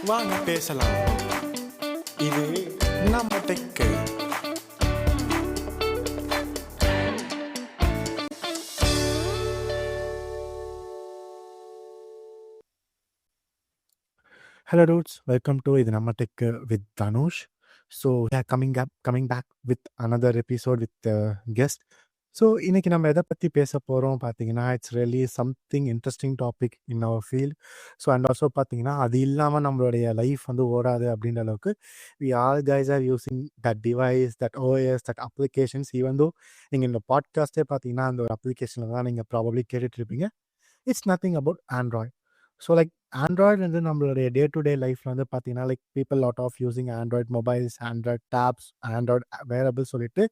வாங்க பேசலாம். இது நம்ம tech. Hello dudes, welcome to இது நம்ம tech with Dhanush. So yeah, coming back with another episode with the guest. So இன்னைக்கு நம்ம எதை பற்றி பேச போகிறோம் பார்த்தீங்கன்னா, it's really something interesting topic in our field. So and also பார்த்தீங்கன்னா, அது இல்லாமல் நம்மளுடைய லைஃப் வந்து ஓடாது அப்படின்ற அளவுக்கு we all guys are using that device, that OS, that applications. Even though நீங்கள் இந்த பாட்காஸ்ட்டே பார்த்தீங்கன்னா அந்த ஒரு அப்ளிகேஷனில் தான் நீங்கள் ப்ராபப்ளி கேட்டுட்ருப்பீங்க. It's nothing about Android. So like Android வந்து நம்மளுடைய டே டு டே லைஃப்பில் வந்து பார்த்தீங்கன்னா, like people lot of using Android mobiles, Android tabs, Android wearable சொல்லிட்டு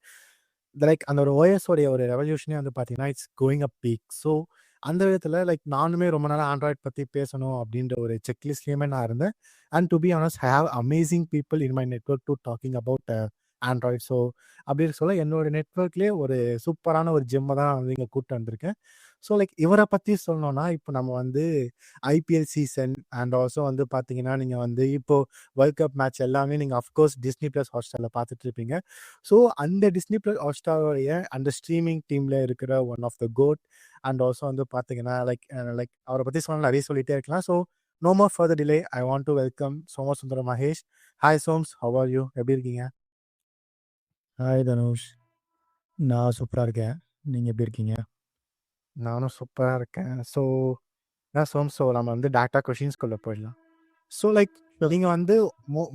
லைக் அந்த ஒரு ஓஎஸோடைய ஒரு ரெவல்யூஷனே வந்து பார்த்தீங்கன்னா it's going up peak. So அந்த விதத்தில் லைக் நானுமே ரொம்ப நாள் ஆண்ட்ராய்ட் பற்றி பேசணும் அப்படின்ற ஒரு செக்லிஸ்ட்லேயுமே நான் இருந்தேன். And to be honest I have amazing people in my network to talking about Android. So அப்படி சொல்ல என்னோட நெட்ஒர்க்லேயே ஒரு சூப்பரான ஒரு ஜிம்மை தான் வந்து இங்கே கூப்பிட்டு வந்திருக்கேன். ஸோ லைக் இவரை பற்றி சொல்லணும்னா, இப்போ நம்ம வந்து ஐபிஎல் சீசன் அண்ட் ஆல்சோ வந்து பார்த்தீங்கன்னா, நீங்கள் வந்து இப்போது வேர்ல்ட் கப் மேட்ச் எல்லாமே நீங்கள் அஃப்கோர்ஸ் டிஸ்னி ப்ளஸ் ஹாட்ஸ்டாரில் பார்த்துட்டு இருப்பீங்க. ஸோ அந்த டிஸ்னி ப்ளஸ் ஹாட்ஸ்டாரோடைய அந்த ஸ்ட்ரீமிங் டீமில் இருக்கிற one of the goat and also வந்து பார்த்தீங்கன்னா லைக் அவரை பற்றி சொன்னால் நிறைய சொல்லிகிட்டே இருக்கலாம். So no more further delay, I want to welcome Somasundaram Mahesh. Hi Soms, how are you? எப்படி இருக்கீங்க? ஹாய் தனுஷ், நான் சூப்பராக இருக்கேன். நீங்கள் எப்படி இருக்கீங்க? நானும் சூப்பராக இருக்கேன். ஸோ சோம், ஸோ நம்ம வந்து டேட்டா கொஷின்ஸ்குள்ளே போயிடலாம். ஸோ லைக் நீங்கள் வந்து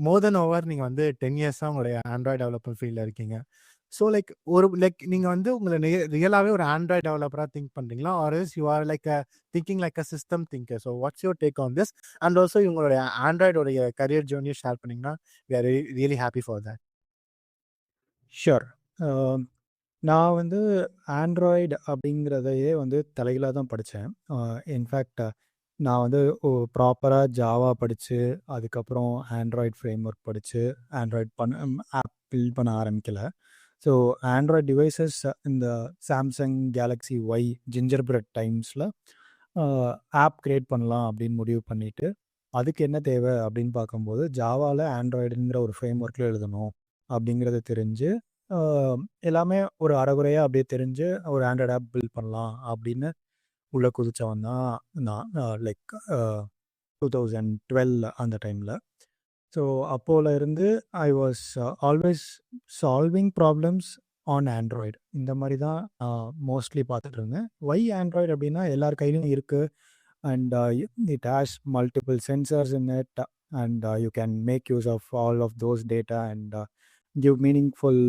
மோர் தென் ஓவர் நீங்கள் வந்து 10 இயர்ஸாக உங்களுடைய ஆண்ட்ராய்டு டெவலப்பர் ஃபீல்டில் இருக்கீங்க. ஸோ லைக் நீங்கள் வந்து உங்களை ரியலாகவே ஒரு ஆண்ட்ராய்டு டெவலப்பராக திங்க் பண்ணுறீங்களா, or is you are like thinking like a system thinker? So what's your take on this? And also உங்களுடைய ஆண்ட்ராய்டோடைய கரியர் ஜேர்னியை ஷேர் பண்ணிங்கன்னா we are really happy for that. Sure. நான் வந்து ஆண்ட்ராய்டு அப்படிங்கிறதையே வந்து தலைகளாக தான் படித்தேன். இன்ஃபேக்ட் நான் வந்து ப்ராப்பராக ஜாவா படித்து அதுக்கப்புறம் ஆண்ட்ராய்டு ஃப்ரேம் ஒர்க் படித்து ஆண்ட்ராய்டு ஆப் பில்ட் பண்ண ஆரம்பிக்கலை. ஸோ ஆண்ட்ராய்டு டிவைசஸ் இந்த Samsung Galaxy Y Gingerbread டைம்ஸில் ஆப் க்ரியேட் பண்ணலாம் அப்படின்னு முடிவு பண்ணிவிட்டு, அதுக்கு என்ன தேவை அப்படின்னு பார்க்கும்போது ஜாவாவில் ஆண்ட்ராய்டுங்கிற ஒரு ஃப்ரேம் ஒர்க்கில் எழுதணும் அப்படிங்கிறது தெரிஞ்சு எல்லாமே ஒரு அரைகுறையாக அப்படியே தெரிஞ்சு ஒரு ஆண்ட்ராய்டு ஆப் பில்ட் பண்ணலாம் அப்படின்னு உள்ளே குதிச்சவன் தான் நான். லைக் 2012 அந்த டைமில். ஸோ அப்போல இருந்து I was always solving problems on Android. இந்த மாதிரி தான் மோஸ்ட்லி பார்த்துட்டு இருந்தேன். ஒய் ஆண்ட்ராய்டு அப்படின்னா எல்லார் கையிலும் இருக்குது and it has multiple sensors in it and you can make use of all of those data and give meaningful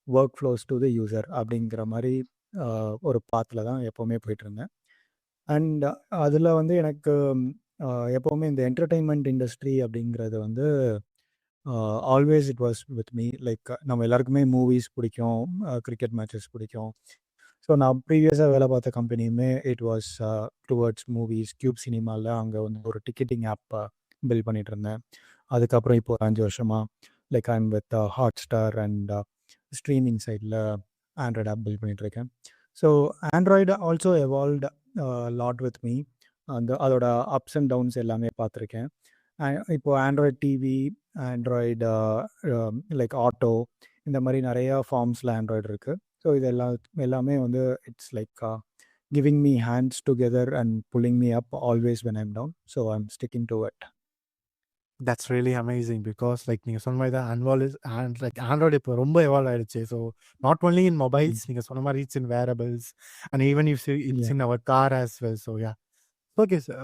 workflows to the user அப்படிங்கிற மாதிரி ஒரு பாத்தில் தான் எப்போவுமே போயிட்டுருந்தேன். அண்ட் அதில் வந்து எனக்கு எப்போவுமே இந்த என்டர்டெயின்மெண்ட் இண்டஸ்ட்ரி அப்படிங்கிறது வந்து always it was with me. Like நம்ம எல்லாருக்குமே மூவிஸ் பிடிக்கும், கிரிக்கெட் மேட்சஸ் பிடிக்கும். ஸோ நான் ப்ரீவியஸாக வேலை பார்த்த கம்பெனியுமே it was towards movies. Qube சினிமாவில் அங்கே வந்து ஒரு டிக்கெட்டிங் ஆப் பில்ட் பண்ணிகிட்டு இருந்தேன். அதுக்கப்புறம் இப்போ 5 வருஷமாக like I'm with Hotstar and streaming சைடில் ஆண்ட்ராய்டு ஆப் பில்ட் பண்ணிகிட்ருக்கேன். So Android also evolved lot with me. அதோட அப்ஸ் அண்ட் டவுன்ஸ் எல்லாமே பார்த்துருக்கேன். இப்போது Android TV, Android like auto, இந்த மாதிரி நிறையா ஃபார்ம்ஸில் ஆண்ட்ராய்டு இருக்குது. ஸோ இது எல்லாமே வந்து it's like giving me hands together and pulling me up always when I'm down. So I'm sticking to it. That's really amazing because like நீங்கள் சொன்ன மாதிரி தான் ஆண்ட்ராய்டு இப்போ ரொம்ப எவால்வ் ஆகிடுச்சு. So not only in mobiles, நீங்கள் சொன்ன மாதிரி it's in wearables and even it's in our car as well. So yeah,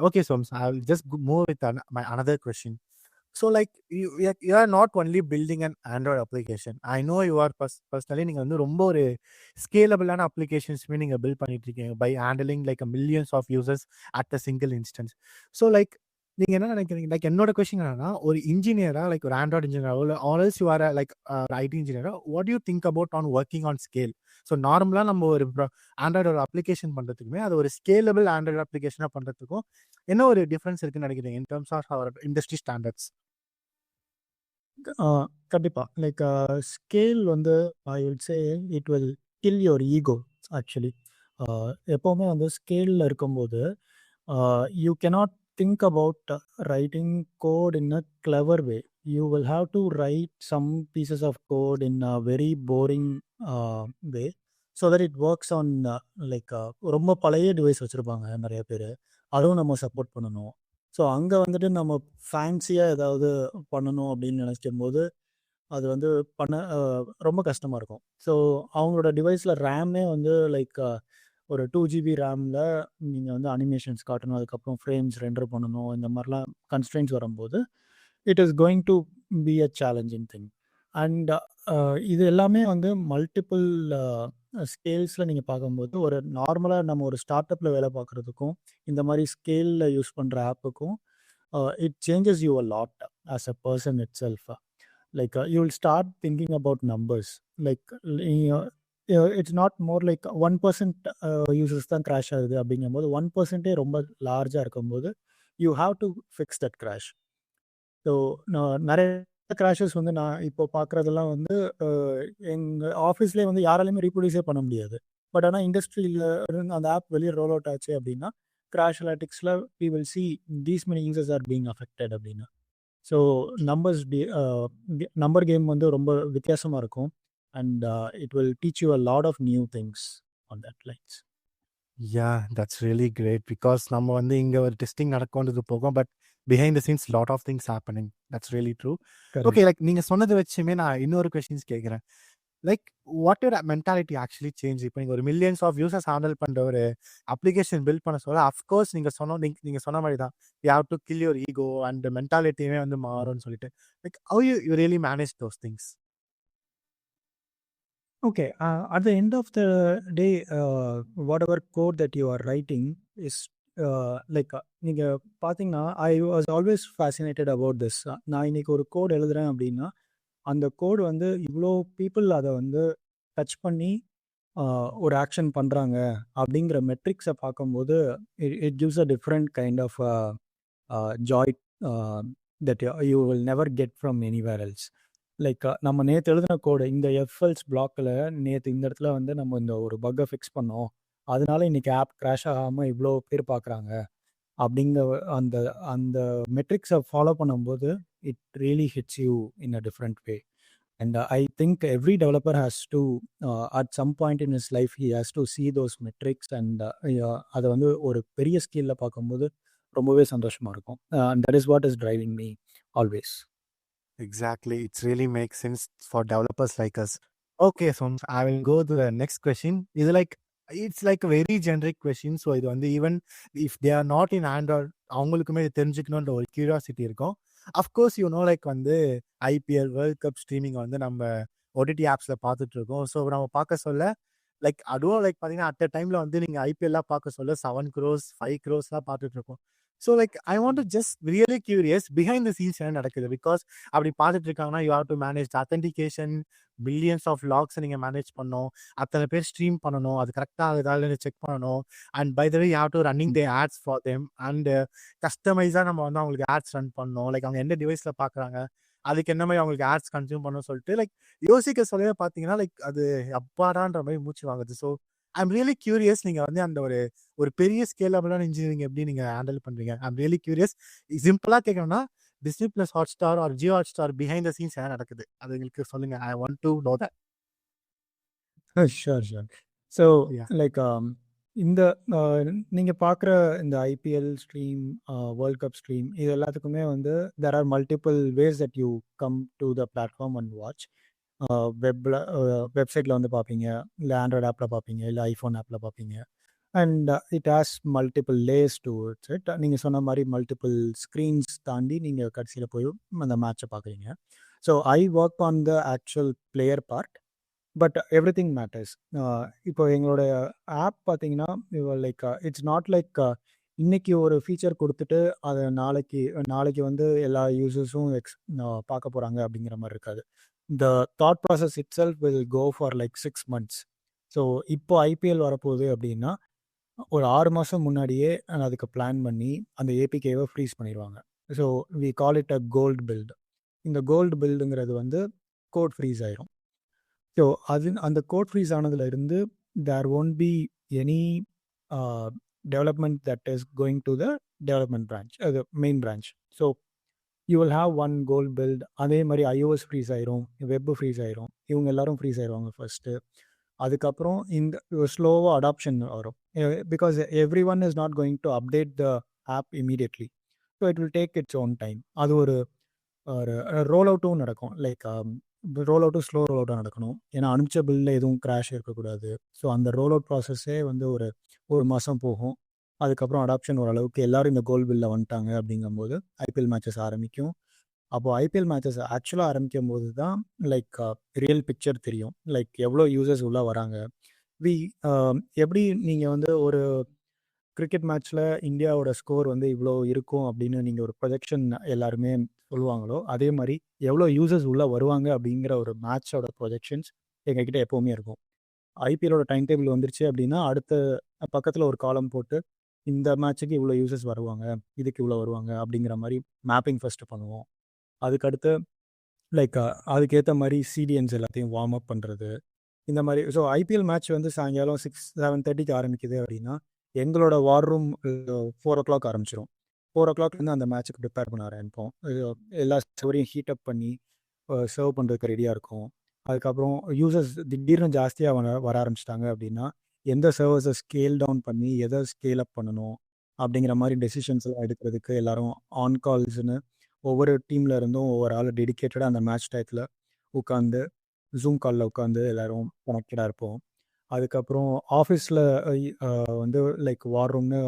okay so I will just move with my another question. So like you are not only building an Android application. I know you are personally நீங்கள் வந்து ரொம்ப ஒரு ஸ்கேலபிளான அப்ளிகேஷன்ஸுமே நீங்கள் build பண்ணிட்டு இருக்கீங்க by handling like a millions of users at a single instance. So like நீங்கள் என்ன நினைக்கிறீங்க? லைக் என்னோட கொஸ்டின் என்னன்னா, ஒரு இன்ஜினியராக லைக் ஒரு ஆண்ட்ராய்டு இன்ஜினியராக இல்லை else you are like IT இன்ஜினியராக, what you think about on working on scale? So நார்மலாக நம்ம ஒரு ஆண்ட்ராய்டு ஒரு அப்ளிகேஷன் பண்ணுறதுக்குமே அது ஒரு ஸ்கேலபிள் ஆண்ட்ராய்டு அப்ளிகேஷனாக பண்ணுறதுக்கும் என்ன ஒரு டிஃப்ரென்ஸ் இருக்குன்னு நினைக்கிறீங்க in terms of our industry standards? கண்டிப்பாக லைக் ஸ்கேல் வந்து I will say it will kill your ego actually. எப்போவுமே வந்து ஸ்கேலில் இருக்கும்போது you cannot think about writing code in a clever way. You will have to write some pieces of code in a very boring way so that it works on like ரொம்ப பழைய device வச்சுருப்பாங்க நிறைய பேர், அதுவும் நம்ம support பண்ணணும். So அங்கே வந்துட்டு நம்ம ஃபேன்சியாக ஏதாவது பண்ணணும் அப்படின்னு நினைக்கும் போது அது வந்து பண்ண ரொம்ப கஷ்டமாக இருக்கும். ஸோ அவங்களோட டிவைஸில் ரேமே வந்து லைக் ஒரு 2 GB ரேமில் நீங்கள் வந்து அனிமேஷன்ஸ் காட்டணும், அதுக்கப்புறம் ஃப்ரேம்ஸ் ரெண்டர் பண்ணணும், இந்த மாதிரிலாம் கன்ஸ்ட்ரெயின்ஸ் வரும்போது it is going to be a challenging thing. And இது எல்லாமே வந்து மல்டிபிள் ஸ்கேல்ஸில் நீங்கள் பார்க்கும்போது ஒரு நார்மலாக நம்ம ஒரு ஸ்டார்ட் அப்பில் வேலை பார்க்குறதுக்கும் இந்த மாதிரி ஸ்கேலில் யூஸ் பண்ணுற ஆப்புக்கும் it changes you a lot as a person itself. Like you will start thinking about numbers. Like it's not more like 1% users தான் கிராஷ் ஆகுது அப்படிங்கும்போது 1% ரொம்ப லார்ஜாக இருக்கும்போது you have to fix that crash. So நிறைய crashes வந்து நான் இப்போ பார்க்குறதெல்லாம் வந்து எங்கள் ஆஃபீஸ்லேயே வந்து யாராலையுமே ரீப்ரொடியூஸே பண்ண முடியாது. பட் ஆனால் இண்டஸ்ட்ரியில் அந்த ஆப் வெளியே ரோல் அவுட் ஆச்சு அப்படின்னா crash அனாலிட்டிக்ஸில் we will see these many users are being affected அப்படின்னு. ஸோ நம்பர் கேம் வந்து ரொம்ப வித்தியாசமாக இருக்கும். And it will teach you a lot of new things on that lines. Yeah that's really great because நம்ம வந்து இங்கே ஒரு testing நடக்கும்ன்றது போகும், but behind the scenes lot of things happening. That's really true. Okay, like நீங்கள் சொன்னதை வச்சுமே நான் இன்னொரு கொஸ்டின்ஸ் கேட்குறேன். Like what your mentality actually change? இப்போ நீங்கள் ஒரு மில்லியன்ஸ் ஆஃப் யூசர்ஸ் ஹேண்டில் பண்ணுற ஒரு அப்ளிகேஷன் பில்ட் பண்ண சொல்ல அஃப்கோர்ஸ் நீங்கள் சொன்ன மாதிரி தான் you have to kill your ego and மென்டாலிட்டியுமே வந்து மாறும்னு சொல்லிட்டு like how you really manage those things? Okay, at the end of the day, whatever code that you are writing is like நீங்கள் பார்த்தீங்கன்னா I was always fascinated about this. நான் இன்னைக்கு ஒரு code எழுதுறேன் அப்படின்னா அந்த கோடு வந்து இவ்வளோ பீப்புள் அதை வந்து டச் பண்ணி ஒரு ஆக்ஷன் பண்ணுறாங்க அப்படிங்கிற மெட்ரிக்ஸை பார்க்கும்போது it gives a different kind of joy that you will never get from anywhere else. Like நம்ம நேற்று எழுதின கோடு இந்த எஃப்எல்ஸ் பிளாக்கில் நேற்று இந்த இடத்துல வந்து நம்ம இந்த ஒரு பக்கை ஃபிக்ஸ் பண்ணோம், அதனால இன்னைக்கு ஆப் கிராஷ் ஆகாமல் இவ்வளோ பேர் பார்க்குறாங்க அப்படிங்கிற அந்த அந்த மெட்ரிக்ஸை ஃபாலோ பண்ணும்போது it really hits you in a different way. And I think every developer has to at some point in his life he has to see those metrics and அதை வந்து ஒரு பெரிய ஸ்கேலில் பார்க்கும்போது ரொம்பவே சந்தோஷமாக இருக்கும். And that is what is driving me always. Exactly, it really makes sense for developers like us. Okay, so I will go to the next question. Is like it's like a very generic question, so இது வந்து even if they are not in Android அவங்களுக்குமே தெரிஞ்சுக்கணுன்ற ஒரு curiosity இருக்கும். Of course you know like வந்து IPL world cup streaming வந்து நம்ம OTT ஆப்ஸில் பார்த்துட்டு இருக்கோம். ஸோ நம்ம பார்க்க சொல்ல லைக் அதுவும் லைக் பார்த்தீங்கன்னா அட் அ டைமில் வந்து நீங்கள் ஐபிஎல்லாம் பார்க்க சொல்ல 7 crores 5 crores பார்த்துட்டு இருக்கோம். So like I want to just really curious behind the scenes என்ன நடக்குது? பிகாஸ் அப்படி பார்த்துட்டு இருக்காங்கன்னா you have to manage authentication, billions of லாக்ஸை நீங்கள் மேனேஜ் பண்ணணும், அத்தனை பேர் ஸ்ட்ரீம் பண்ணணும், அது கரெக்டாக ஏதாவது செக் பண்ணணும். And by the way you have to running the ads for them and கஸ்டமைஸாக நம்ம வந்து அவங்களுக்கு ஆட்ஸ் ரன் பண்ணணும். லைக் அவங்க எந்த டிவைஸில் பார்க்குறாங்க அதுக்கு என்ன மாதிரி அவங்களுக்கு ஆட்ஸ் கன்சியூம் பண்ணணும்னு சொல்லிட்டு லைக் யோசிக்க சொல்லவே பார்த்தீங்கன்னா லைக் அது அப்பாடான்ற மாதிரி மூச்சு வாங்குது. ஸோ ஐம் ரியலி கியூரியஸ் நீங்கள் வந்து அந்த ஒரு பெரிய ஸ்கேலபிளான இன்ஜினியரிங் எப்படி நீங்கள் ஹேண்டில் பண்ணுறீங்க? I'm really curious. சிம்பிளாக கேட்கணும்னா Disney plus Hotstar or Jio Hotstar behind the scenes என்ன நடக்குது அது எங்களுக்கு சொல்லுங்க. I want to know that. Sure. So like இந்த நீங்கள் பார்க்குற இந்த IPL stream, world cup stream, இது எல்லாத்துக்குமே வந்து there are multiple ways that you come to the platform and watch. வெப்சைட்டில் வந்து பார்ப்பீங்க, இல்லை ஆண்ட்ராய்டு ஆப்பில் பார்ப்பீங்க, இல்லை ஐஃபோன் ஆப்பில் பார்ப்பீங்க. And it has multiple layers to it. நீங்கள் சொன்ன மாதிரி மல்டிபிள் ஸ்க்ரீன்ஸ் தாண்டி நீங்கள் கடைசியில் போய் அந்த மேட்சை பார்க்குறீங்க. So I work on the actual player part, but every thing matters. இப்போ எங்களோட ஆப் பார்த்தீங்கன்னா லைக் இட்ஸ் நாட் லைக் இன்னைக்கு ஒரு ஃபீச்சர் கொடுத்துட்டு அதை நாளைக்கு வந்து எல்லா யூசர்ஸும் பார்க்க போகிறாங்க அப்படிங்கிற மாதிரி இருக்காது. The thought process itself will go for like 6 months. So இப்போ ஐபிஎல் வரப்போகுது அப்படின்னா ஒரு 6 மாதம் முன்னாடியே அதுக்கு பிளான் பண்ணி அந்த ஏபிகேவை ஃப்ரீஸ் பண்ணிடுவாங்க. So we call it a gold build. இந்த கோல்டு பில்டுங்கிறது வந்து கோட் ஃப்ரீஸ் ஆயிரும். ஸோ அந்த கோட் ஃப்ரீஸ் ஆனதுல இருந்து there won't be any development that is going to the development branch, the main branch. So you will have one goal build. அதே மாதிரி iOS freeze ஆயிரும், வெப் ஃப்ரீஸ் ஆயிரும், இவங்க எல்லாரும் ஃப்ரீஸ் ஆயிடுவாங்க ஃபர்ஸ்ட்டு. அதுக்கப்புறம் இந்த ஸ்லோவாக அடாப்ஷன் வரும், because every one is not going to update the app immediately. So it will take its own time. அது ஒரு ரோல் அவுட்டும் நடக்கும், லைக் ரோல் அவுட்டும் ஸ்லோ ரோல் அவுட்டாக நடக்கணும். ஏன்னா அனுப்பிச்ச பில்லில் எதுவும் கிராஷ் இருக்கக்கூடாது. ஸோ அந்த ரோல் அவுட் ப்ராசஸே வந்து ஒரு மாதம் போகும். அதுக்கப்புறம் அடாப்ஷன் ஓரளவுக்கு எல்லாரும் இந்த கோல் பில்லில் வந்துட்டாங்க அப்படிங்கும்போது ஐபிஎல் மேட்சஸ் ஆரம்பிக்கும். அப்போது ஐபிஎல் மேட்சஸ் ஆக்சுவலாக ஆரம்பிக்கும் போது தான் லைக் ரியல் பிக்சர் தெரியும், லைக் எவ்வளோ யூசர்ஸ் உள்ளே வராங்க. வி எப்படி நீங்கள் வந்து ஒரு கிரிக்கெட் மேட்ச்சில் இந்தியாவோட ஸ்கோர் வந்து இவ்வளோ இருக்கும் அப்படின்னு நீங்கள் ஒரு ப்ரொஜெக்ஷன் எல்லாருமே சொல்லுவாங்களோ, அதே மாதிரி எவ்வளோ யூசர்ஸ் உள்ளே வருவாங்க அப்படிங்கிற ஒரு மேட்சோட ப்ரொஜெக்ஷன்ஸ் எங்ககிட்ட எப்போவுமே இருக்கும். ஐபிஎலோட டைம் டேபிள் வந்துருச்சு அப்படின்னா அடுத்த பக்கத்தில் ஒரு காலம் போட்டு இந்த மேட்ச்சுக்கு இவ்வளோ யூசர்ஸ் வருவாங்க, இதுக்கு இவ்வளோ வருவாங்க அப்படிங்கிற மாதிரி மேப்பிங் ஃபஸ்ட்டு பண்ணுவோம். அதுக்கடுத்து லைக் அதுக்கேற்ற மாதிரி சிடிஎன்ஸ் எல்லாத்தையும் வார்ம் அப் பண்ணுறது, இந்த மாதிரி. ஸோ ஐபிஎல் மேட்ச் வந்து சாயங்காலம் 7:30 ஆரம்பிக்குது அப்படின்னா எங்களோட வார் ரூம் 4 o'clock ஆரம்பிச்சிடும். 4 o'clockலேருந்து அந்த மேட்ச்சுக்கு ப்ரிப்பேர் பண்ண ஆரம்பிப்போம். எல்லா சர்வரையும் ஹீட்டப் பண்ணி சர்வ் பண்ணுறதுக்கு ரெடியாக இருக்கும். அதுக்கப்புறம் யூசர்ஸ் திடீர்னு ஜாஸ்தியாக வர ஆரம்பிச்சிட்டாங்க அப்படின்னா எந்த சர்வர்ஸை ஸ்கேல் டவுன் பண்ணி எதை ஸ்கேல் அப் பண்ணணும் அப்படிங்கிற மாதிரி டெசிஷன்ஸ் எல்லாம் எடுக்கிறதுக்கு எல்லாரும் ஆன் கால்ஸ்னு ஒவ்வொரு டீமில் இருந்தும் ஒவ்வொரு ஆள் டெடிக்கேட்டடாக அந்த மேட்ச் டயத்தில் உட்காந்து ஜூம் காலில் உட்காந்து எல்லோரும் கனெக்டடாக இருப்போம். அதுக்கப்புறம் ஆஃபீஸில் வந்து லைக் வார் ரூம்னு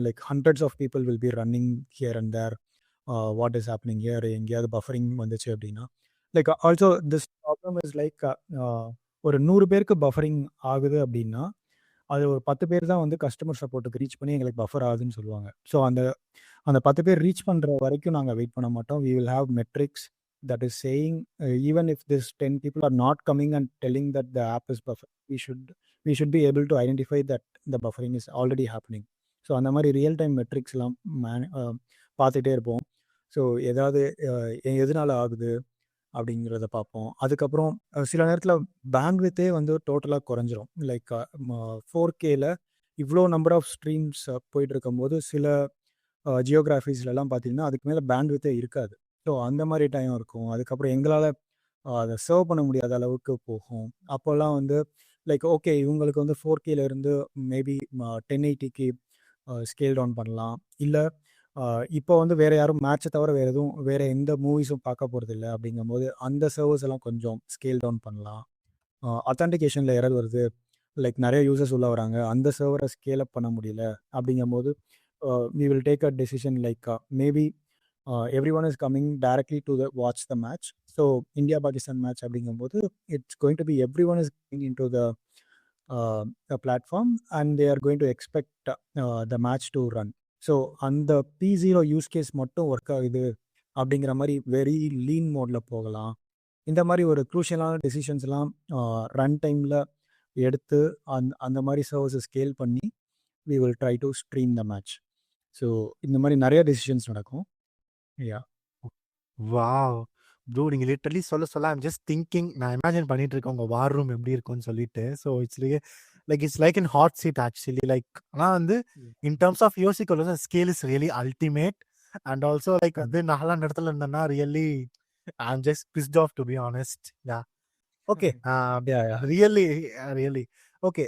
like hundreds of people will be running here and there, what is happening here, எங்கேயாவது பஃபரிங் வந்துச்சு அப்படின்னா. Like also this problem is like ஒரு 100 பேருக்கு பஃபரிங் ஆகுது அப்படின்னா அது ஒரு 10 பேர் தான் வந்து கஸ்டமர் சப்போர்ட்டுக்கு ரீச் பண்ணி எங்களுக்கு பஃபர் ஆகுதுன்னு சொல்லுவாங்க. ஸோ அந்த 10 பேர் ரீச் பண்ணுற வரைக்கும் நாங்கள் வெயிட் பண்ண மாட்டோம். We will have metrics that is saying even if this 10 people are not coming and telling that the app is buffered, we should be able to identify that the buffering is already happening. So அந்த மாதிரி real time மெட்ரிக்ஸ்லாம் பார்த்துட்டே இருப்போம். So ஏதாவது எதனால ஆகுது அப்படிங்கிறத பார்ப்போம். அதுக்கப்புறம் சில நேரத்தில் பேண்ட்வித்தே வந்து டோட்டலாக குறைஞ்சிரும். லைக் 4Kல இவ்வளோ நம்பர் ஆஃப் ஸ்ட்ரீம்ஸ் போயிட்டு இருக்கும்போது சில ஜியோகிராஃபிஸ்லாம் பார்த்தீங்கன்னா அதுக்கு மேலே பேண்ட்வித்தே இருக்காது. ஸோ அந்த மாதிரி டைம் இருக்கும். அதுக்கப்புறம் எங்களால் அதை சர்வ் பண்ண முடியாத அளவுக்கு போகும். அப்போல்லாம் வந்து லைக் ஓகே இவங்களுக்கு வந்து 4Kல இருந்து மேபி 1080க்கு ஸ்கேல் டவுன் பண்ணலாம். இல்லை இப்போ வந்து வேறு யாரும் மேட்சை தவிர வேறு எந்த மூவிஸும் பார்க்க போகிறது இல்லை அப்படிங்கும்போது அந்த சர்வர்ஸ் எல்லாம் கொஞ்சம் ஸ்கேல் டவுன் பண்ணலாம். அத்தன்டிகேஷனில் எரர் வருது, லைக் நிறைய யூசர்ஸ் உள்ள வராங்க, அந்த சர்வரை ஸ்கேல் அப் பண்ண முடியல அப்படிங்கும்போது we will take a decision like maybe everyone is coming directly to watch the match. So India-Pakistan match அப்படிங்கும்போது it's going to be everyone is going into the platform and they are going to expect the match to run. So அந்த P0 use case மட்டும் work ஆகுது அப்படிங்கிற மாதிரி very lean மோடில் போகலாம். இந்த மாதிரி ஒரு க்ரூஷியலான டெசிஷன்ஸ்லாம் ரன் டைமில் எடுத்து அந்த மாதிரி சர்வஸை ஸ்கேல் பண்ணி we will try to stream the match. So இந்த மாதிரி நிறைய டெசிஷன்ஸ் நடக்கும். யா வாவ் ப்ரோ, நீங்கள் லிட்டரலி சொல்ல ஐம் ஜஸ்ட் திங்கிங், நான் இமேஜின் பண்ணிட்டு இருக்கேன் உங்கள் வார் ரூம் எப்படி இருக்கும்னு சொல்லிட்டு. So it's like in hot seat actually. Like ஆனால் வந்து இன் டர்ம்ஸ் ஆஃப் யோசிக்கல scale is really ultimate. And also like வந்து நாலாம் இடத்துல இருந்தேன்னா really I'm just pissed off to be honest. Yeah okay really okay.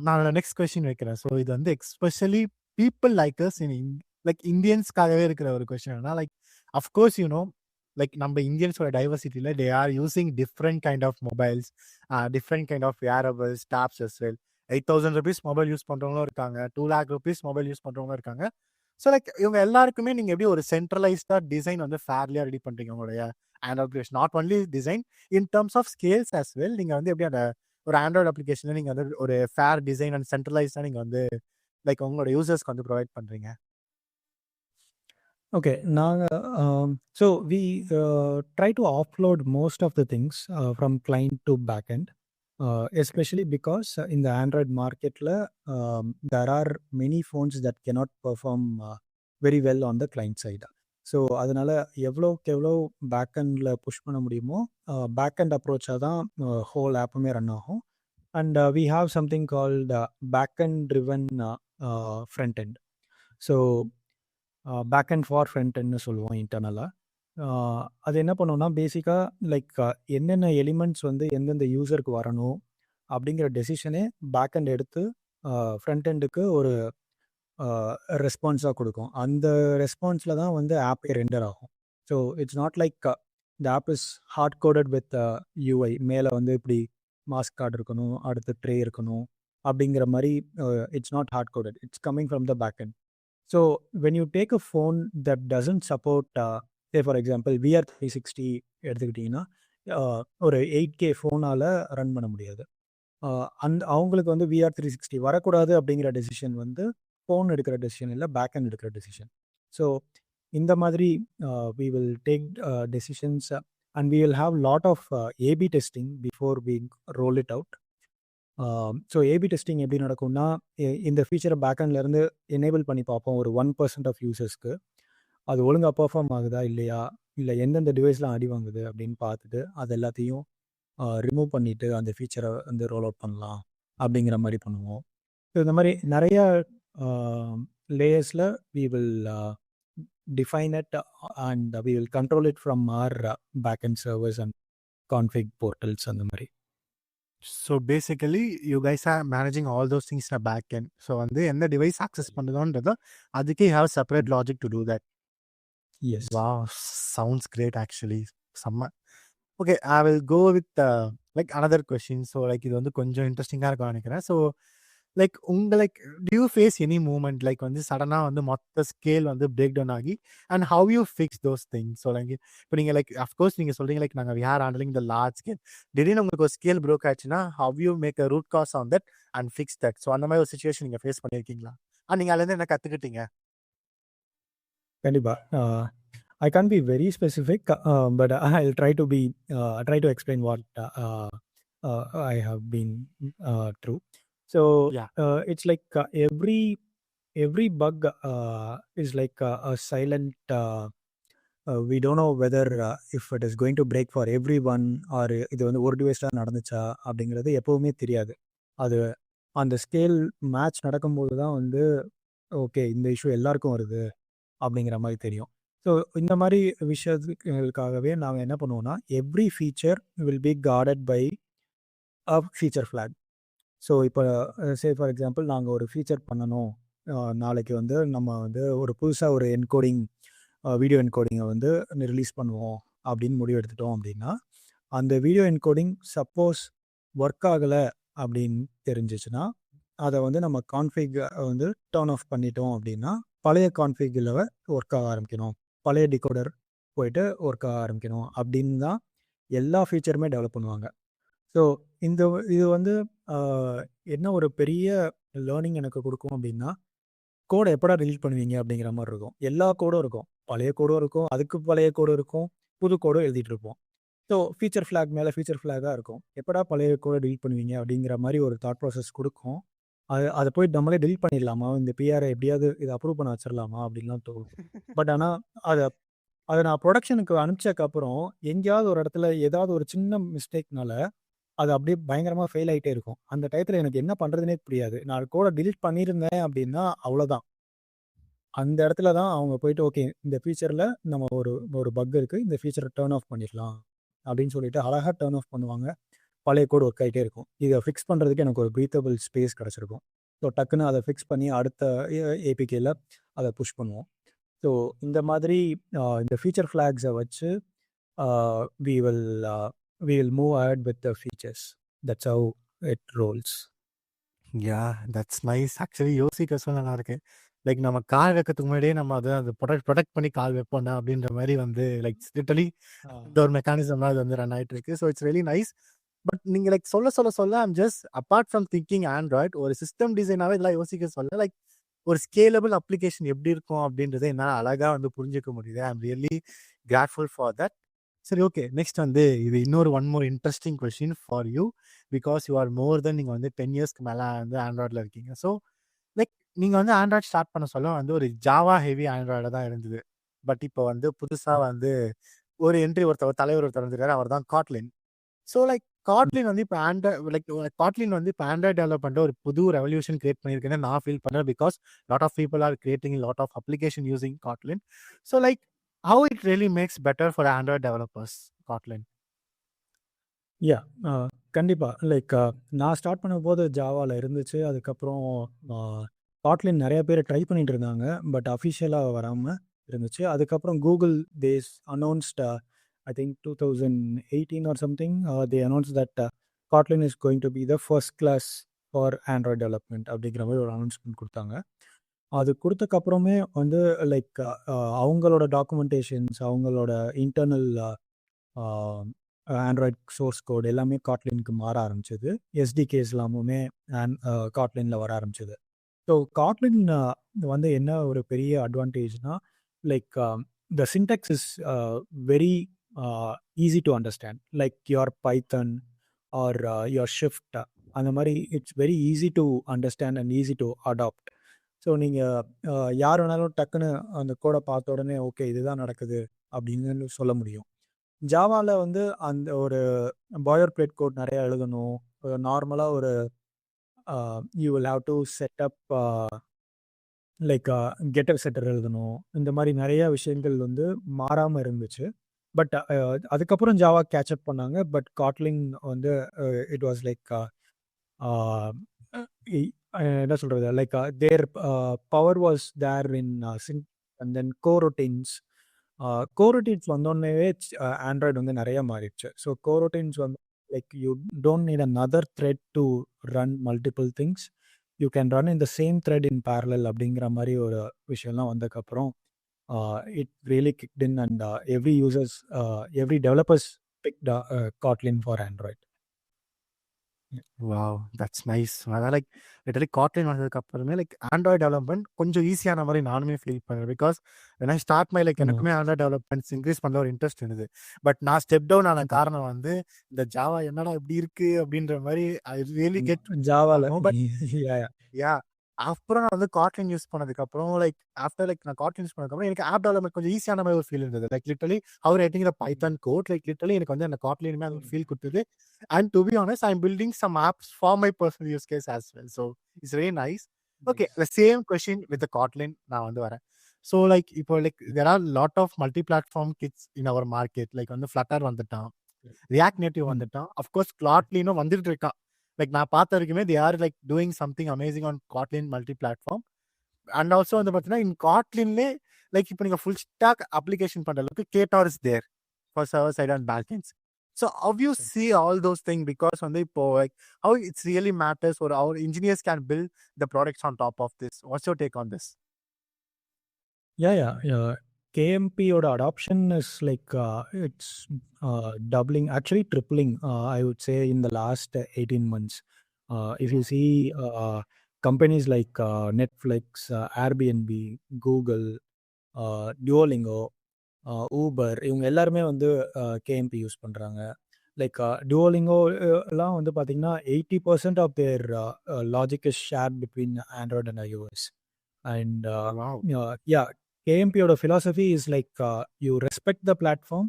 நான் நெக்ஸ்ட் கொஸ்டின் வைக்கிறேன். So இது வந்து especially people like us like இந்தியன்ஸ்க்காகவே இருக்கிற ஒரு question. Like of course you know like நம்ம இந்தியன்ஸோட டைவர்சிட்டியில் they are using different kind of mobiles, different kind of wearables, tabs as well. 8,000 rupees mobile use பண்ணுறவங்களும் இருக்காங்க, 2 lakh rupees மொபைல் யூஸ் பண்ணுறவங்களும் இருக்காங்க. ஸோ லைக் இவங்க எல்லாருக்குமே நீங்கள் எப்படி ஒரு சென்ட்ரலைஸ்டாக டிசைன் வந்து ஃபேர்லியாக ரெடி பண்ணுறீங்க உங்களுடைய Android application? Not only design, in terms of scales as well. நீங்கள் வந்து எப்படி அந்த ஒரு ஆண்ட்ராய்டு அப்ளிகேஷனில் நீங்கள் வந்து ஒரு ஃபேர் டிசைன் அண்ட் சென்ட்ரலைஸ்டாக நீங்கள் வந்து லைக் உங்களோட யூசர்ஸ்க்கு வந்து ப்ரொவைட் பண்ணுறீங்க? ஓகே, நாங்கள் so we try to offload most of the things from client to back end, especially because இந்த ஆண்ட்ராய்ட் மார்க்கெட்டில் there are many phones that cannot perform very well on the client side. So அதனால் எவ்வளோக்கு எவ்வளோ back எண்டில் push பண்ண முடியுமோ back end அப்ரோச்சாக தான் ஹோல் ஆப்புமே ரன் ஆகும். And we have something called back end driven front end. So back and for front எண்ட்னு சொல்லுவோம் இன்டர்னலாக. அது என்ன பண்ணுவோம்னா பேசிக்காக லைக் என்னென்ன எலிமெண்ட்ஸ் வந்து எந்தெந்த யூசருக்கு வரணும் அப்படிங்கிற டெசிஷனே பேக் அண்ட் எடுத்து ஃப்ரண்ட் எண்டுக்கு ஒரு ரெஸ்பான்ஸாக கொடுக்கும். அந்த ரெஸ்பான்ஸில் தான் வந்து ஆப்பே ரெண்டர் ஆகும். ஸோ இட்ஸ் நாட் லைக் இந்த app is hard coded with UI. மேலே வந்து இப்படி மாஸ்க் கார்டு இருக்கணும், அடுத்து ட்ரே இருக்கணும் அப்படிங்கிற மாதிரி. It's not hard coded, it's coming from the back end. So when you take a phone that doesn't support say for example VR 360 எடுத்துக்கிட்டிங்கன்னா ஒரு 8K ஃபோனால் ரன் பண்ண முடியாது. அவங்களுக்கு வந்து VR 360 வரக்கூடாது அப்படிங்கிற டெசிஷன் வந்து ஃபோன் எடுக்கிற டெசிஷன் இல்லை, பேக் அண்ட் எடுக்கிற டெசிஷன். ஸோ இந்த மாதிரி we will take decisions and we will have lot of AB testing before we roll it out. So AB testing எப்படி நடக்கும்னா இந்த ஃபீச்சரை பேக்ஹேண்ட்லேருந்து எனேபிள் பண்ணி பார்ப்போம் ஒரு 1% ஆஃப் யூசர்ஸ்க்கு. அது ஒழுங்காக பெர்ஃபார்ம் ஆகுதா இல்லையா, இல்லை எந்தெந்த டிவைஸ்லாம் அடி வாங்குது அப்படின்னு பார்த்துட்டு அது எல்லாத்தையும் ரிமூவ் பண்ணிவிட்டு அந்த ஃபீச்சரை வந்து ரோல் அவுட் பண்ணலாம் அப்படிங்கிற மாதிரி பண்ணுவோம். ஸோ இந்த மாதிரி நிறைய லேயர்ஸில் we will define it and we will control it from our back and servers and config portals அந்த மாதிரி. So basically you guys are managing all those things in back end. So வந்து எந்த device access பண்ணுதோன்றதோ அதுக்கே have separate logic to do that. Yes. Wow, sounds great actually. Samma. Okay, I will go with like another question. So like இது வந்து கொஞ்சம் இன்ட்ரெஸ்டிங்காக இருக்கும் நினைக்கிறேன். So like like do you face any moment like வந்து சடனாக வந்து மொத்த ஸ்கேல் வந்து பிரேக் டவுன் ஆகி and how you fix those things? So like இப்போ நீங்கள் லைக் அஃப்கோர்ஸ் நீங்கள் சொல்கிறீங்க லைக் நாங்கள் we are handling the large scale. திடீர்னு உங்களுக்கு ஒரு ஸ்கேல் ப்ரோக் ஆச்சுன்னா how you make a root cause on that and fix that? So அந்த மாதிரி ஒரு சுச்சுவேஷன் நீங்கள் ஃபேஸ் பண்ணியிருக்கீங்களா? நீங்கள் அதுலேருந்து என்ன கற்றுக்கிட்டீங்க? கண்டிப்பாக. I can't be very specific, but I'll try to explain what I have been through. So Yeah. it's like every bug is like a silent. We don't know whether if it is going to break for everyone or இது வந்து ஒரு டிவைஸில் நடந்துச்சா அப்படிங்கிறது எப்போவுமே தெரியாது. அது அந்த scale match நடக்கும்போது தான் வந்து ஓகே இந்த இஷ்யூ எல்லாருக்கும் வருது அப்படிங்கிற மாதிரி தெரியும். ஸோ இந்த மாதிரி விஷயத்துக்காகவே நாங்கள் என்ன பண்ணுவோம்னா every feature will be guarded by a feature flag. So இப்போ சே ஃபார் எக்ஸாம்பிள் நாங்கள் ஒரு ஃபீச்சர் பண்ணணும், நாளைக்கு வந்து நம்ம வந்து ஒரு புதுசாக ஒரு என்கோடிங் வீடியோ என்கோடிங்கை வந்து ரிலீஸ் பண்ணுவோம் அப்படின்னு முடிவு எடுத்துட்டோம் அப்படின்னா அந்த வீடியோ என்கோடிங் சப்போஸ் ஒர்க் ஆகலை அப்படின்னு தெரிஞ்சிச்சுன்னா அதை வந்து நம்ம கான்ஃபிக் வந்து டர்ன் ஆஃப் பண்ணிட்டோம் அப்படின்னா பழைய கான்ஃபிகில் ஒர்க் ஆக ஆரம்பிக்கணும், பழைய டிகோடர் போயிட்டு ஒர்க் ஆக ஆரம்பிக்கணும் அப்படின்னு தான் எல்லா ஃபீச்சருமே டெவலப் பண்ணுவாங்க. ஸோ இது வந்து என்ன ஒரு பெரிய லேர்னிங் எனக்கு கொடுக்கும் அப்படின்னா கோடை எப்படா ரிலீட் பண்ணுவீங்க அப்படிங்கிற மாதிரி இருக்கும். எல்லா கோடும் இருக்கும், பழைய கோடும் இருக்கும், அதுக்கு பழைய கோடும் இருக்கும், புது கோடும் எழுதிட்டு இருப்போம். ஸோ ஃபீச்சர் ஃப்ளாக் மேலே ஃபீச்சர் ஃப்ளாகாக இருக்கும். எப்படா பழைய கோடை டெலீட் பண்ணுவீங்க அப்படிங்கிற மாதிரி ஒரு தாட் ப்ராசஸ் கொடுக்கும். அதை போய் நம்மளே டெலீட் பண்ணிடலாமா, இந்த பிஆரை எப்படியாவது இதை அப்ரூவ் பண்ண வச்சிடலாமா அப்படின்லாம் தோணும். பட் ஆனால் அதை நான் ப்ரொடக்ஷனுக்கு அனுப்பிச்சதுக்கப்புறம் எங்கேயாவது ஒரு இடத்துல ஏதாவது ஒரு சின்ன மிஸ்டேக்னால அது அப்படியே பயங்கரமாக ஃபெயில் ஆகிட்டே இருக்கும். அந்த டயத்தில் எனக்கு என்ன பண்ணுறதுனே புரியாது. நான் கோடை டெலீட் பண்ணியிருந்தேன் அப்படின்னா அவ்வளோதான். அந்த இடத்துல தான் அவங்க போயிட்டு ஓகே இந்த ஃபீச்சரில் நம்ம ஒரு பக் இருக்குது, இந்த ஃபீச்சரை டர்ன் ஆஃப் பண்ணிடலாம் அப்படின்னு சொல்லிட்டு அழகாக டர்ன் ஆஃப் பண்ணுவாங்க. பழைய கோடு ஒர்க் ஆகிட்டே இருக்கும். இதை ஃபிக்ஸ் பண்ணுறதுக்கு எனக்கு ஒரு ப்ரீத்தபிள் ஸ்பேஸ் கிடச்சிருக்கும். ஸோ டக்குன்னு அதை ஃபிக்ஸ் பண்ணி அடுத்த ஏபிகேயில் அதை புஷ் பண்ணுவோம். ஸோ இந்த மாதிரி இந்த ஃபீச்சர் ஃப்ளாக்ஸை வச்சு we will move ahead with the features. That's how it rolls. Yeah, that's nice. Actually யோசிக்க சொல்ல நல்லா இருக்கு. லைக் நம்ம கால் வைக்கிறதுக்கு முன்னாடியே நம்ம அதை ப்ரொடெக்ட் பண்ணி கால் வைப்போம்னா அப்படின்ற மாதிரி வந்து லைக் லிட்டரலி இந்த ஒரு மெக்கானிசம் தான் அது வந்து ரன் ஆகிட்டு இருக்கு. So it's very nice. But நீங்கள் லைக் சொல்ல I'm just apart from thinking Android ஒரு சிஸ்டம் டிசைனாகவே இதெல்லாம் யோசிக்க சொல்ல லைக் ஒரு ஸ்கேலபிள் அப்ளிகேஷன் எப்படி இருக்கும் அப்படின்றத என்னால் அழகாக வந்து புரிஞ்சிக்க முடியுது. I am really grateful for that. சரி, ஓகே, நெக்ஸ்ட் வந்து இது இன்னொரு one more interesting question for you because you are more then நீங்கள் வந்து 10 இயர்ஸ்க்கு மேலே வந்து ஆண்ட்ராய்டில் இருக்கீங்க. ஸோ லைக் நீங்கள் வந்து ஆண்ட்ராய்ட் ஸ்டார்ட் பண்ண சொல்ல வந்து ஒரு ஜாவா ஹெவி ஆண்ட்ராய்டாக தான் இருந்தது. பட் இப்போ வந்து புதுசாக வந்து ஒரு தலைவர் ஒருத்தர் வந்துருக்காரு, அவர் தான் காட்லின். ஸோ லைக் காட்லின் வந்து இப்போ காட்லின் வந்து இப்போ ஆண்ட்ராய்ட் டெவலப்மெண்ட் ஒரு புது ரெவல்யூஷன் கிரியேட் பண்ணியிருக்கேன்னு நான் ஃபீல் பண்ணுறேன். Because lot of people are creating lot of application using Kotlin. So like how it really makes better for Android developers Kotlin? Yeah கண்டிப்பாக. லைக் நான் ஸ்டார்ட் பண்ணும்போது ஜாவாவில் இருந்துச்சு. அதுக்கப்புறம் காட்லின் நிறைய பேர் ட்ரை பண்ணிட்டு இருந்தாங்க. பட் அஃபிஷியலாக வராமல் இருந்துச்சு. அதுக்கப்புறம் Google they announced I think 2018 or something they announce that Kotlin is going to be the first class for Android development அப்படிங்கிற மாதிரி ஒரு அனௌன்ஸ்மெண்ட் கொடுத்தாங்க. அது கொடுத்தக்கப்புறமே வந்து லைக் அவங்களோட டாக்குமெண்டேஷன்ஸ், அவங்களோட இன்டர்னல் ஆண்ட்ராய்ட் சோர்ஸ் கோட் எல்லாமே காட்லினுக்கு மாற ஆரம்பிச்சது. எஸ்டிகேஸ் எல்லாமுமே காட்லினில் வர ஆரம்பிச்சது. ஸோ காட்லின் வந்து என்ன ஒரு பெரிய அட்வான்டேஜ்னா, like the syntax is very easy to understand. Like your Python or your Swift, அந்த மாதிரி it's very easy to understand and easy to adapt. So நீங்கள் யார் வேணாலும் டக்குன்னு அந்த கோடை பார்த்த உடனே ஓகே இதுதான் நடக்குது அப்படின்னு சொல்ல முடியும். ஜாவாவில் வந்து அந்த ஒரு பாயர் பிளேட் கோட் நிறையா எழுதணும். நார்மலாக ஒரு you will have to set up like getter setter எழுதணும். இந்த மாதிரி நிறைய விஷயங்கள் வந்து மாறாமல் இருந்துச்சு. பட் அதுக்கப்புறம் ஜாவா கேட்சப் பண்ணாங்க. பட் காட்லின் வந்து இட் வாஸ் லைக் என்ன சொல்கிறது, like there power was there in sync and then coroutines. Coroutines வந்தோடனே ஆண்ட்ராய்டு வந்து நிறைய மாறிடுச்சு. ஸோ கோரோட்டின்ஸ் வந்து like you don't need another thread to run multiple things. You can run in the same thread in parallel அப்படிங்கிற மாதிரி ஒரு விஷயம்லாம் வந்ததுக்கப்புறம் it really kicked in and every developers picked Kotlin for Android. Wow, that's nice. அதான் like literally காட்லின் வந்ததுக்கு அப்புறமே like Android development கொஞ்சம் ஈஸியான மாதிரி நானுமே ஃபீல் பண்ணுறேன். Because when I start my like எனக்குமே ஆண்ட்ராய்ட் டெவலப்மெண்ட்ஸ் இன்க்ரீஸ் பண்ண ஒரு இன்ட்ரெஸ்ட் இருந்தது. பட் நான் ஸ்டெப் டவுன் ஆன காரணம் வந்து இந்த ஜாவா என்னடா இப்படி இருக்கு அப்படின்ற மாதிரி ஐ ரியலி கெட் ஜாவாவில் பட் யா அப்புறம் நான் வந்து காட்லின் யூஸ் பண்ணதுக்கப்புறம் லைக் ஆஃப்டர் லைக் நான் காட்லின் யூஸ் பண்ணதுக்கப்புறம் எனக்கு ஆப் டெவலப்மெண்ட் கொஞ்சம் ஈஸியான மாதிரி ஒரு ஃபீல் இருந்தது. Like literally our writing the Python code like literally எனக்கு வந்து அந்த காட்லினுமே அது ஃபீல் கொடுத்தது. And to be honest I am building some apps for my personal use case as well. So it's very nice. Okay, the same question with Kotlin நான் வந்து வரேன். So like இப்போ like there are lot of multi platform kits in our market. Like வந்து Flutter வந்துட்டான், React Native வந்துட்டான், of course காட்லினும் வந்துட்டு இருக்கான். Like நான் பார்த்த வரைக்குமே they are like doing something amazing on காட்லின் multi platform. And also வந்து பார்த்தீங்கன்னா இன் காட்லின்லே லைக் இப்போ நீங்கள் ஃபுல் ஸ்டாக் அப்ளிகேஷன் பண்ணுற அளவுக்கு கேட்டார் is there for server side and backends. So how you see all those thing? Because வந்து இப்போ like how it's really matters ஒரு our engineers can build the products on top of this. What's your take on this? Yeah. KMPயோட adoption is like it's doubling, actually tripling, I would say, in the last 18 months. If you see companies like Netflix, Airbnb, Google, Duolingo, Uber, இவங்க எல்லாருமே வந்து KMP use பண்ணுறாங்க. Like Duolingo எல்லாம் வந்து பார்த்தீங்கன்னா 80% of their logic is share between Android and iOS. And Wow. yeah, KMPயோட philosophy is like you respect the platform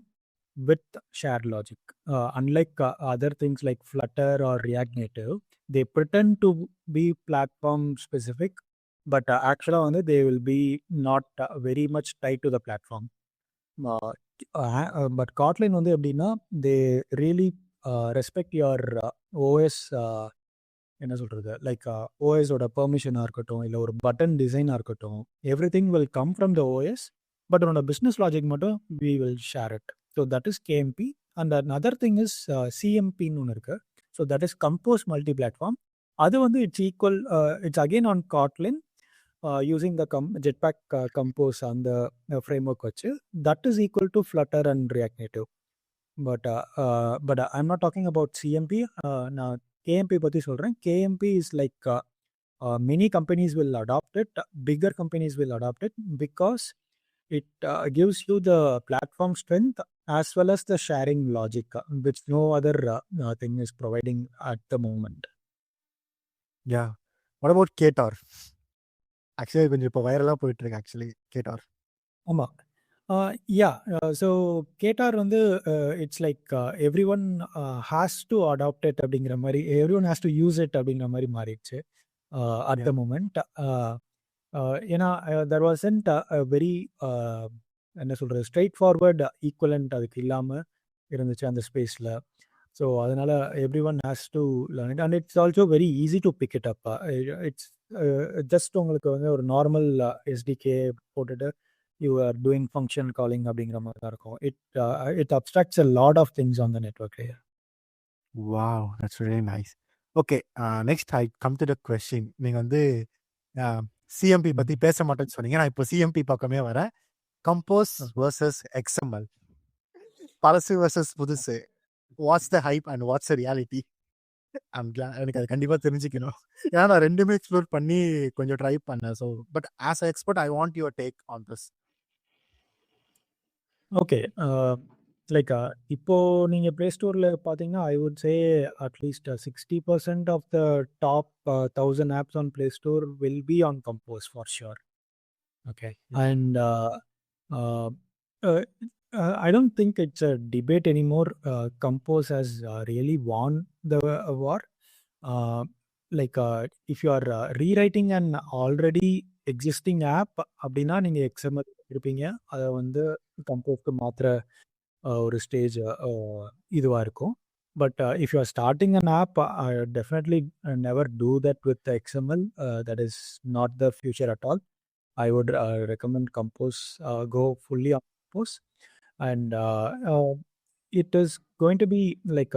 with shared logic. Unlike other things like Flutter or React Native, they pretend to be platform specific, but actually வந்து they will be not very much tied to the platform. But Kotlin வந்து எப்படின்னா they really respect your OS என்ன சொல்கிறது, like ஓஎஸோட பெர்மிஷனாக இருக்கட்டும், இல்லை ஒரு button டிசைனாக இருக்கட்டும், every thing will come from the OS. But உன்னோட பிஸ்னஸ் லாஜிக் மட்டும் we will share it. So that is KMP. And other thing is சிஎம்பின்னு ஒன்று இருக்குது. So that is Compose multi platform. அது வந்து it's equal, it's again on Kotlin using the Jetpack Compose அந்த framework வச்சு. That is equal to Flutter and React Native. But I am not talking about CMP. நான் KMP பற்றி சொல்கிறேன். KMP is like many companies will adopt it, bigger companies will adopt it because it gives you the platform strength as well as the sharing logic, which no other thing is providing at the moment. Yeah. What about Ktor? Actually கொஞ்சம் இப்போ வைரலாக போயிட்டு இருக்கு actually Ktor. ஆமாம், Yeah. So கேட்டார் வந்து it's like every one has to adapt it அப்படிங்கிற மாதிரி, every one has to use it அப்படிங்கிற மாதிரி மாறிடுச்சு அட் த Yeah. மூமெண்ட். ஏன்னா தெர் வாசன்ட் வெரி என்ன சொல்கிறது, ஸ்ட்ரெயிட் ஃபார்வர்ட் ஈக்குவலண்ட் அதுக்கு இல்லாமல் இருந்துச்சு அந்த ஸ்பேஸில். ஸோ அதனால் every one has to learn it, and it's also very easy to pick it up. It's just உங்களுக்கு வந்து ஒரு நார்மல் எஸ்டிகே போட்டுட்டு you are doing function calling அப்படிங்கிற மாதிரி தான் இருக்கும். It abstracts a lot of things on the network layer. Wow, that's really nice. Okay, next I come to the question. நீங்கள் வந்து சிஎம்பி பற்றி பேச மாட்டேன்னு சொன்னீங்க. நான் இப்போ சிஎம்பி பக்கமே வரேன். கம்போஸ் வர்சஸ் எக்ஸ்எம்எல், பழசு வர்சஸ் புதுசு. What's the hype and what's the reality? எனக்கு அது கண்டிப்பாக தெரிஞ்சுக்கணும். ஏன்னா நான் ரெண்டுமே எக்ஸ்ப்ளோர் பண்ணி கொஞ்சம் ட்ரை பண்ணேன். So but as a expert I want your take on this. Okay. Like இப்போ நீங்கள் ப்ளே ஸ்டோரில் பார்த்தீங்கன்னா, ஐ வுட் சே அட்லீஸ்ட் 60% of the top 1000 apps on play store will be on compose for sure. Okay. And I don't think it's a debate anymore. Compose has really won the war. If you are rewriting an already existing app, அப்படின்னா நீங்கள் XML இருப்பீங்க, அதை வந்து கம்போஸ்க்கு மாத்திர ஒரு stage இதுவாக இருக்கும். But if you are starting an app, I definitely never do that with XML. That is not the future at all. I would recommend Compose, go fully on Compose, and it is going to be like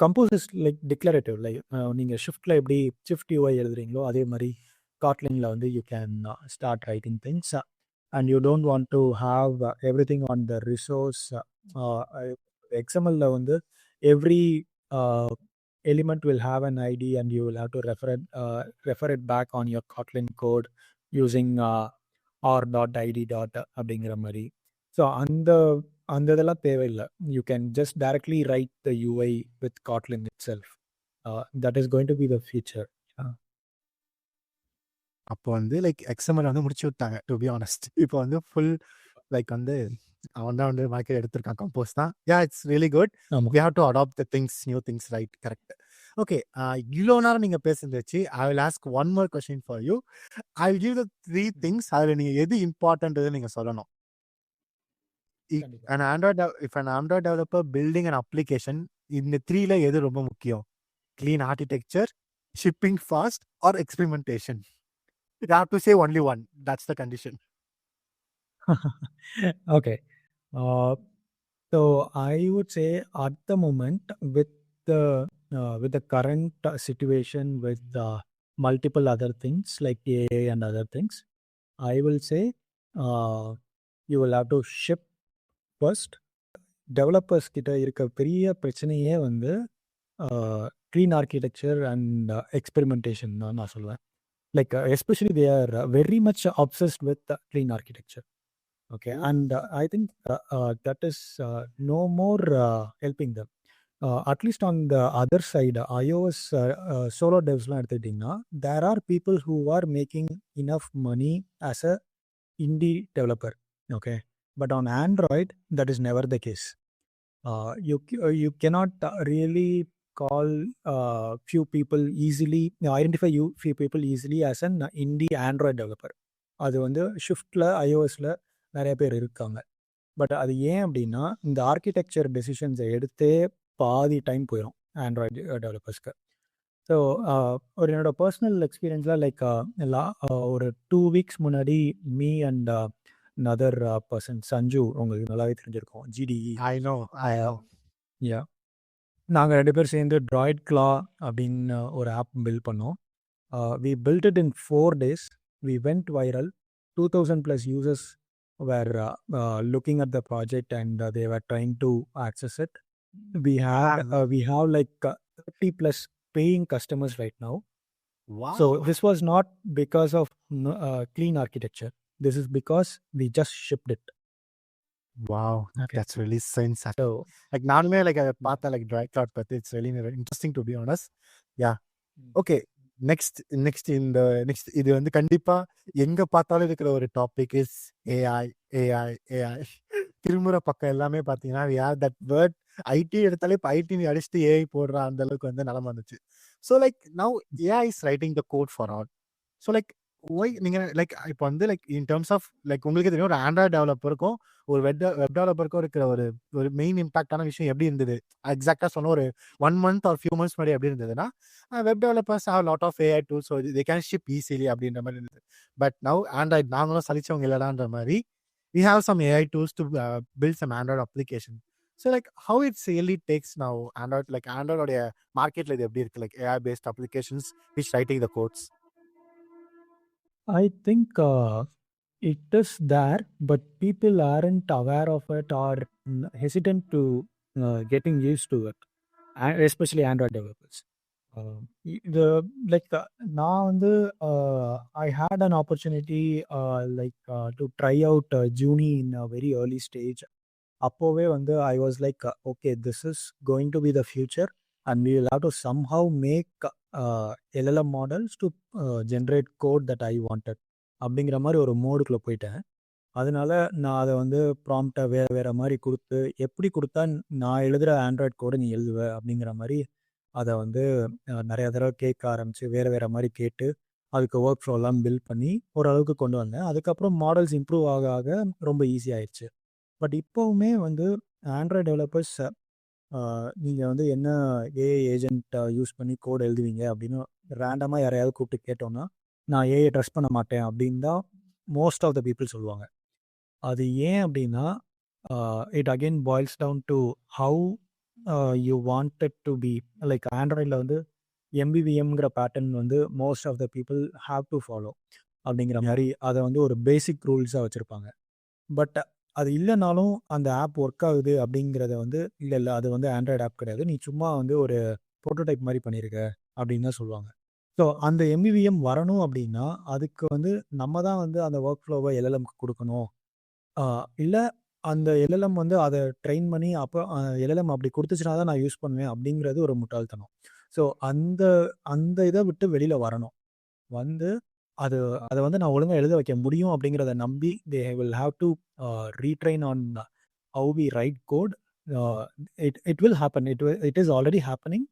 Compose is like declarative. Like நீங்கள் ஷிஃப்டில் எப்படி shift UI எழுதுறீங்களோ அதே மாதிரி காட்லினில் வந்து you can start writing things, and you don't want to have everything on the resource. XML வந்து every element will have an ID, and you will have to refer it back on your Kotlin code using r.id. அப்படிங்கிற மாதிரி. So அந்த இதெல்லாம் தேவையில்லை. You can just directly write the UI with Kotlin itself. That is going to be the future. அப்போ வந்து like XML வந்து முடிச்சு விட்டாங்க டு பி ஆனஸ்ட். இப்போ வந்து ஃபுல் லைக் வந்து அவன் தான் வந்து மார்க்கெட் எடுத்திருக்கான். கம்போஸ் தான். Yeah, it's really good. We have to adapt the things, new things, right? Correct. Okay, இவ்வளோ நேரம் நீங்கள் பேசுறதுச்சு. I will ask one more question for you. I will give the 3 things. அதில் நீங்கள் எது இம்பார்ட்டன்ட் நீங்கள் சொல்லணும். an Android if an Android developer building an application, இந்த 3ல எது ரொம்ப முக்கியம்? Clean architecture, shipping fast, or experimentation? You have to say only one. That's the condition. Okay. So I would say at the moment, with the current situation with multiple other things like AI and other things, I will say you will have to ship first. Developers கிட்ட இருக்க பெரிய பிரச்சனையே வந்து clean architecture and experimentation தான் நான் சொல்லுவேன். Like especially they are very much obsessed with clean architecture. Okay, and I think that is no more helping them. At least on the other side iOS solo டெவ்ஸ்லாம் எடுத்துக்கிட்டிங்கன்னா, there are people who are making enough money as a indie developer. Okay, but on Android that is never the case. You cannot really call few people easily, identify few people easily as an indie Android developer. அது வந்து ஷிஃப்டில் iOSல நிறைய பேர் இருக்காங்க. But அது ஏன் அப்படின்னா, இந்த architecture டெசிஷன்ஸை எடுத்தே பாதி டைம் போயிடும் ஆண்ட்ராய்டு டெவலப்பர்ஸ்க்கு. ஸோ ஒரு என்னோட பர்சனல் எக்ஸ்பீரியன்ஸில் லைக் ஒரு 2 வீக்ஸ் முன்னாடி me and another person, Sanju, உங்களுக்கு நல்லாவே தெரிஞ்சிருக்கும், GDE. I know. யா, நாங்கள் 2 பேர் சேர்ந்து ட்ராய்ட் கிளா அப்படின்னு ஒரு ஆப் பில்ட் பண்ணோம். We build it in 4 days. We went viral. 2000+ users were looking at the project and they were trying to access it. We have like 30+ paying customers right now. Wow. So this was not because of clean architecture. This is because we just shipped it. Wow, Okay. that's really sensational. So like நானுமே like அதை பார்த்தா like dry cloud, but it's really interesting to be honest. Yeah. Okay, next இது வந்து கண்டிப்பா எங்க பார்த்தாலும் இருக்கிற ஒரு topic is AI AI AI. திருமுற பக்கம் எல்லாமே பார்த்தீங்கன்னா தட் வேர்ட் ஐடி எடுத்தாலே இப்போ ஐடி அடிச்சுட்டு ஏஐ போடுற அந்த அளவுக்கு வந்து நிலம வந்துச்சு. So like now AI is writing the code for all. So like why நீங்க லைக் இப்போ வந்து like in terms of like உங்களுக்கு தெரியும் ஒரு ஆண்ட்ராய்ட் டெவலப்பருக்கும் ஒரு வெப் டெவலப்பருக்கும் இருக்கிற ஒரு மெயின் இம்பாக்டான விஷயம் எப்படி இருந்தது எக்ஸாக்டா சொன்ன ஒரு 1 month ஆர் ஃபியூ மந்த்ஸ் முன்னாடி எப்படி இருந்ததுன்னா web developers have lot of AI tools, so they can ship easily அப்படின்ற மாதிரி இருந்தது. பட் நவ் ஆண்ட்ராய்ட் நாங்களும் சலிச்சவங்க இல்லடான்ற மாதிரி we have some AI tools to build some Android application. So like how it really takes now Android, like Android உடைய மார்க்கெட்ல இது எப்படி இருக்கு, like AI based applications which writing the codes? I think it is there, but people aren't aware of it or hesitant to getting used to it, especially Android developers. The like நான் வந்து I had an opportunity to try out Juni in a very early stage. அப்போவே வந்து I was like okay, this is going to be the future and we will have to somehow make LLM models to generate code that I wanted அப்படிங்கிற மாதிரி ஒரு மோடுக்குள்ளே போயிட்டேன். அதனால நான் அதை வந்து ப்ராம்ப்டை வேறு மாதிரி கொடுத்து எப்படி கொடுத்தா நான் எழுதுகிற ஆண்ட்ராய்ட் கோடை நீ எழுதுவ அப்படிங்கிற மாதிரி அதை வந்து நிறையா தடவை கேட்க ஆரம்பித்து வேறு மாதிரி கேட்டு அதுக்கு ஒர்க் ஃப்ளோலாம் பில்ட் பண்ணி ஓரளவுக்கு கொண்டு வந்தேன். அதுக்கப்புறம் மாடல்ஸ் இம்ப்ரூவ் ஆக ஆக ரொம்ப ஈஸியாகிடுச்சு. பட் இப்போவுமே வந்து ஆண்ட்ராய்ட் டெவலப்பர்ஸ் நீங்கள் வந்து என்ன ஏஐ ஏஜென்ட் யூஸ் பண்ணி கோட் எழுதுவீங்க அப்படின்னு ரேண்டமாக யாரையாவது கூப்பிட்டு கேட்டோம்னா நான் ஏஐ ட்ரஸ்ட் பண்ண மாட்டேன் அப்படின்னு தான் மோஸ்ட் ஆஃப் த பீப்புள் சொல்லுவாங்க. அது ஏன் அப்படின்னா it again boils down to how you wanted to be. Like ஆண்ட்ராய்டில் வந்து எம்பிவிஎம்ங்கிற பேட்டர்ன் வந்து most of the people have to follow அப்படிங்கிற மாதிரி அதை வந்து ஒரு பேசிக் ரூல்ஸாக வச்சுருப்பாங்க. பட் அது இல்லைனாலும் அந்த ஆப் ஒர்க் ஆகுது அப்படிங்கிறத வந்து இல்லை அது வந்து ஆண்ட்ராய்டு ஆப் கிடையாது, நீ சும்மா வந்து ஒரு ப்ரோட்டோடைப் மாதிரி பண்ணியிருக்க அப்படின்னு தான் சொல்லுவாங்க. ஸோ அந்த எம்பிவிஎம் வரணும் அப்படின்னா அதுக்கு வந்து நம்ம தான் வந்து அந்த ஒர்க் ஃப்ளோவை எல்எல்எம்க்கு கொடுக்கணும். இல்லை அந்த எல்எல்எம் வந்து அதை ட்ரெயின் பண்ணி அப்போ எல்எல்எம் அப்படி கொடுத்துச்சுனா தான் நான் யூஸ் பண்ணுவேன் அப்படிங்கிறது ஒரு முட்டாள்தனம். ஸோ அந்த அந்த இதை விட்டு வெளியில் வரணும். வந்து அதை வந்து நான் ஒழுங்காக எழுத வைக்க முடியும் அப்படிங்கிறத நம்பி they will have to retrain on how we write code. It will happen. It is already happening.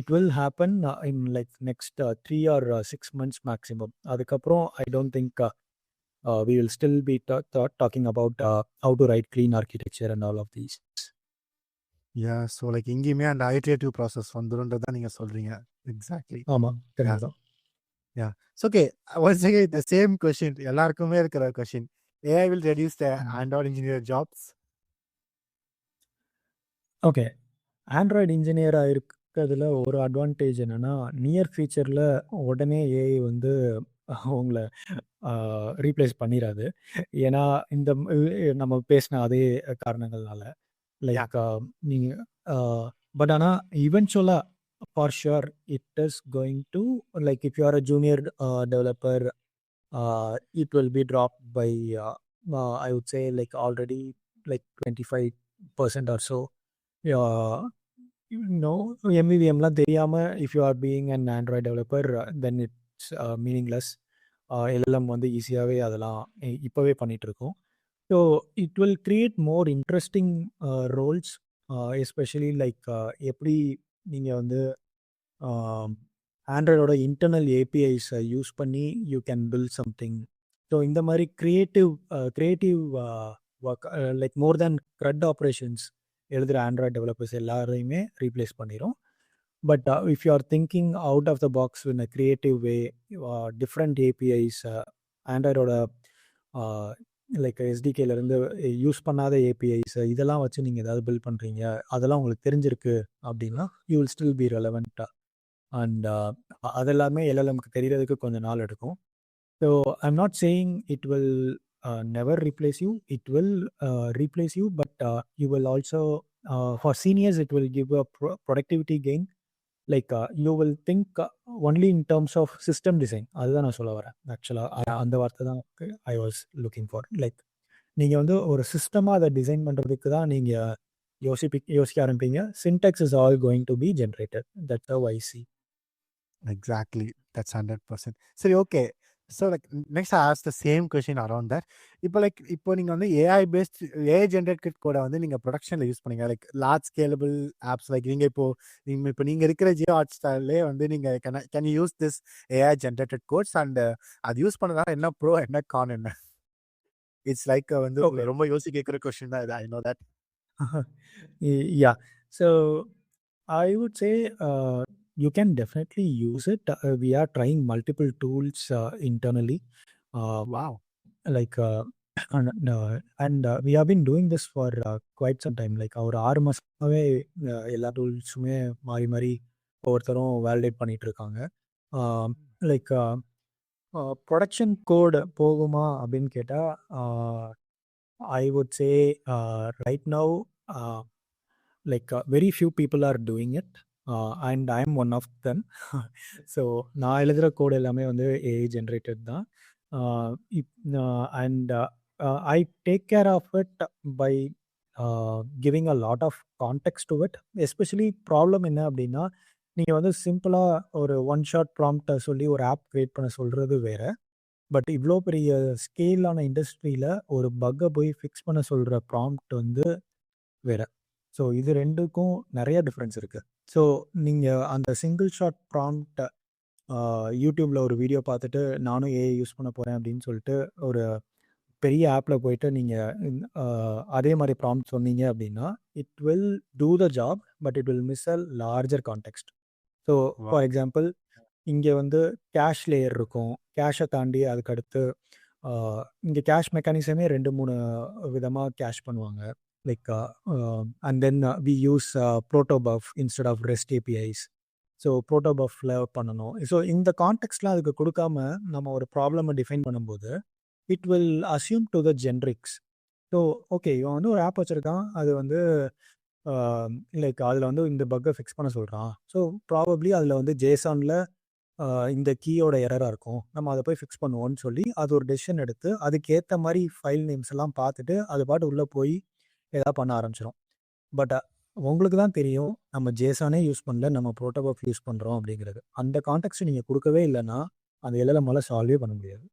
It will happen in like next 3 or 6 months maximum. அதுக்கப்புறம் I don't think we will still be talking about how to write clean architecture and all of these. Yeah, so like இங்கேயுமே அந்த iterative process வந்துருன்றதா நீங்க சொல்றீங்க. Exactly. ஆமாம், correct தான். Yeah. So okay, once again the same question, எல்லாருக்குமே இருக்கிற question. AI will reduce the Android engineer jobs. Okay, Android இன்ஜினியராக இருக்கிறதுல ஒரு அட்வான்டேஜ் என்னென்னா நியர் ஃபியூச்சரில் உடனே ஏஐ வந்து உங்களை ரீப்ளேஸ் பண்ணிடாது. ஏன்னா இந்த நம்ம பேசின அதே காரணங்கள்னால லைக் நீங்கள் பட் ஆனால் இவென்ச்சுவலாக for sure it is going to like if you are a junior developer it will be drop by I would say like already like 25% or so. MVVMலாம் தெரியாமல் if you are being an Android developer then it's meaningless. LLM வந்து ஈஸியாகவே அதெல்லாம் இப்போவே பண்ணிகிட்ருக்கோம். So it will create more interesting roles, especially like எப்படி நீங்கள் வந்து ஆண்ட்ராய்டோட இன்டர்னல் ஏபிஐஸை யூஸ் பண்ணி you can build something. So இந்த மாதிரி creative work like more than CRUD operations எழுதுகிற ஆண்ட்ராய்ட் டெவலப்பர்ஸ் எல்லாரையுமே ரீப்ளேஸ் பண்ணிடும். But if you are thinking out of the box in a creative way, different APIs ஆண்ட்ராய்டோட like எஸ்டிகேலேருந்து use பண்ணாத APIs இதெல்லாம் வச்சு நீங்கள் ஏதாவது பில்ட் பண்ணுறீங்க, அதெல்லாம் உங்களுக்கு தெரிஞ்சிருக்கு அப்படின்னா யூ வில் ஸ்டில் பி ரெலவெண்ட்டாக. அண்ட் அதெல்லாமே எல்எல்எம்க்கு தெரியறதுக்கு கொஞ்சம் நாள் எடுக்கும். So I'm not saying it will never replace you. It will replace you, but you will also for seniors it will give a productivity gain. Like you will think only in terms of system design. அதுதான் நான் சொல்ல வரேன் ஆக்சுவலாக. அந்த வார்த்தை தான் I was looking for. Like நீங்கள் வந்து ஒரு சிஸ்டமாக அதை டிசைன் பண்ணுறதுக்கு தான் நீங்கள் யோசிக்க ஆரம்பிப்பீங்க. Syntax is all going to be generated. That's how I see. Exactly. That's 100%. சரி, okay. So like next I ask the same question around that. இப்போ நீங்கள் வந்து ஏஐ பேஸ்ட் ஏஐ ஜென்ரேட்டட் கோடை வந்து நீங்கள் ப்ரொடக்ஷனில் யூஸ் பண்ணீங்க, like large scalable apps, like நீங்கள் நீங்கள் இருக்கிற ஜியோ ஹாட்ஸ்டார்லேயே வந்து நீங்கள் can use this AI generated codes and அது யூஸ் பண்ணதால என்ன ப்ரோ என்ன கான் என்ன? இட்ஸ் லைக் வந்து ஓகே. ரொம்ப யோசிக்க கேட்குற கொஸ்டின் தான் இது. I know that. Yeah. So I would say you can definitely use it. We are trying multiple tools internally. Wow. Like and we have been doing this for quite some time. Like ஒரு 6 மாசமாவே எல்லா டூல்ஸுமே மாறி மாறி ஒவ்வொருத்தரும் validate பண்ணிட்டு இருக்காங்க. Like production கோடு போகுமா அப்படின்னு கேட்டால் I would say right now like very few people are doing it and I am one of them. So நான் எழுதுகிற கோடு எல்லாமே வந்து ஏஐ ஜென்ரேட்டட் தான். And I take care of it by giving a lot of context to it. Especially problem என்ன அப்படின்னா, நீங்கள் வந்து சிம்பிளாக ஒரு ஒன் ஷாட் ப்ராம்ப்டை சொல்லி ஒரு ஆப் க்ரியேட் பண்ண சொல்கிறது வேறு. பட் இவ்வளோ பெரிய ஸ்கேலான இண்டஸ்ட்ரியில் ஒரு பக்கை போய் ஃபிக்ஸ் பண்ண சொல்கிற ப்ராம்ப்ட் வந்து வேறு. ஸோ இது ரெண்டுக்கும் நிறைய டிஃப்ரென்ஸ் இருக்குது. ஸோ நீங்கள் அந்த சிங்கிள் ஷாட் ப்ராம்ப்டை யூடியூப்பில் ஒரு வீடியோ பார்த்துட்டு நானும் ஏஐ யூஸ் பண்ண போகிறேன் அப்படின்னு சொல்லிட்டு ஒரு பெரிய ஆப்பில் போயிட்டு நீங்கள் அதே மாதிரி ப்ராம்ப்ட் சொன்னீங்க அப்படின்னா it will do the job but it will miss a larger context. So for example இங்கே வந்து கேஷ் லேயர் இருக்கும். கேஷை தாண்டி அதுக்கடுத்து இங்கே கேஷ் மெக்கானிசமே 2-3 விதமாக கேஷ் பண்ணுவாங்க. Like and then we use protobuf instead of REST APIs. So ப்ரோட்டோபஃபில் பண்ணணும். ஸோ இந்த கான்டெக்ட்லாம் அதுக்கு கொடுக்காம நம்ம ஒரு ப்ராப்ளமை டிஃபைன் பண்ணும்போது it will assume to the generics. So okay, இவன் வந்து ஒரு ஆப் வச்சுருக்கான், அது வந்து லைக் அதில் வந்து இந்த பக்கை ஃபிக்ஸ் பண்ண சொல்கிறான். ஸோ ப்ராபப்ளி அதில் வந்து ஜேசானில் இந்த கீயோட எரராக இருக்கும், நம்ம அதை போய் ஃபிக்ஸ் பண்ணுவோன்னு சொல்லி அது ஒரு டெசிஷன் எடுத்து அதுக்கேற்ற மாதிரி ஃபைல் நேம்ஸ் எல்லாம் பார்த்துட்டு அது பாட்டு உள்ளே போய் ஏதாவது பண்ண ஆரம்பிச்சிடும். பட் உங்களுக்கு தான் தெரியும் நம்ம ஜேசானே யூஸ் பண்ணல, நம்ம ப்ரோட்டோபஃப் யூஸ் பண்ணுறோம் அப்படிங்கிறது. அந்த கான்டெக்ட் நீங்கள் கொடுக்கவே இல்லைன்னா அந்த எல்எல்எம்மால சால்வே பண்ண முடியாது.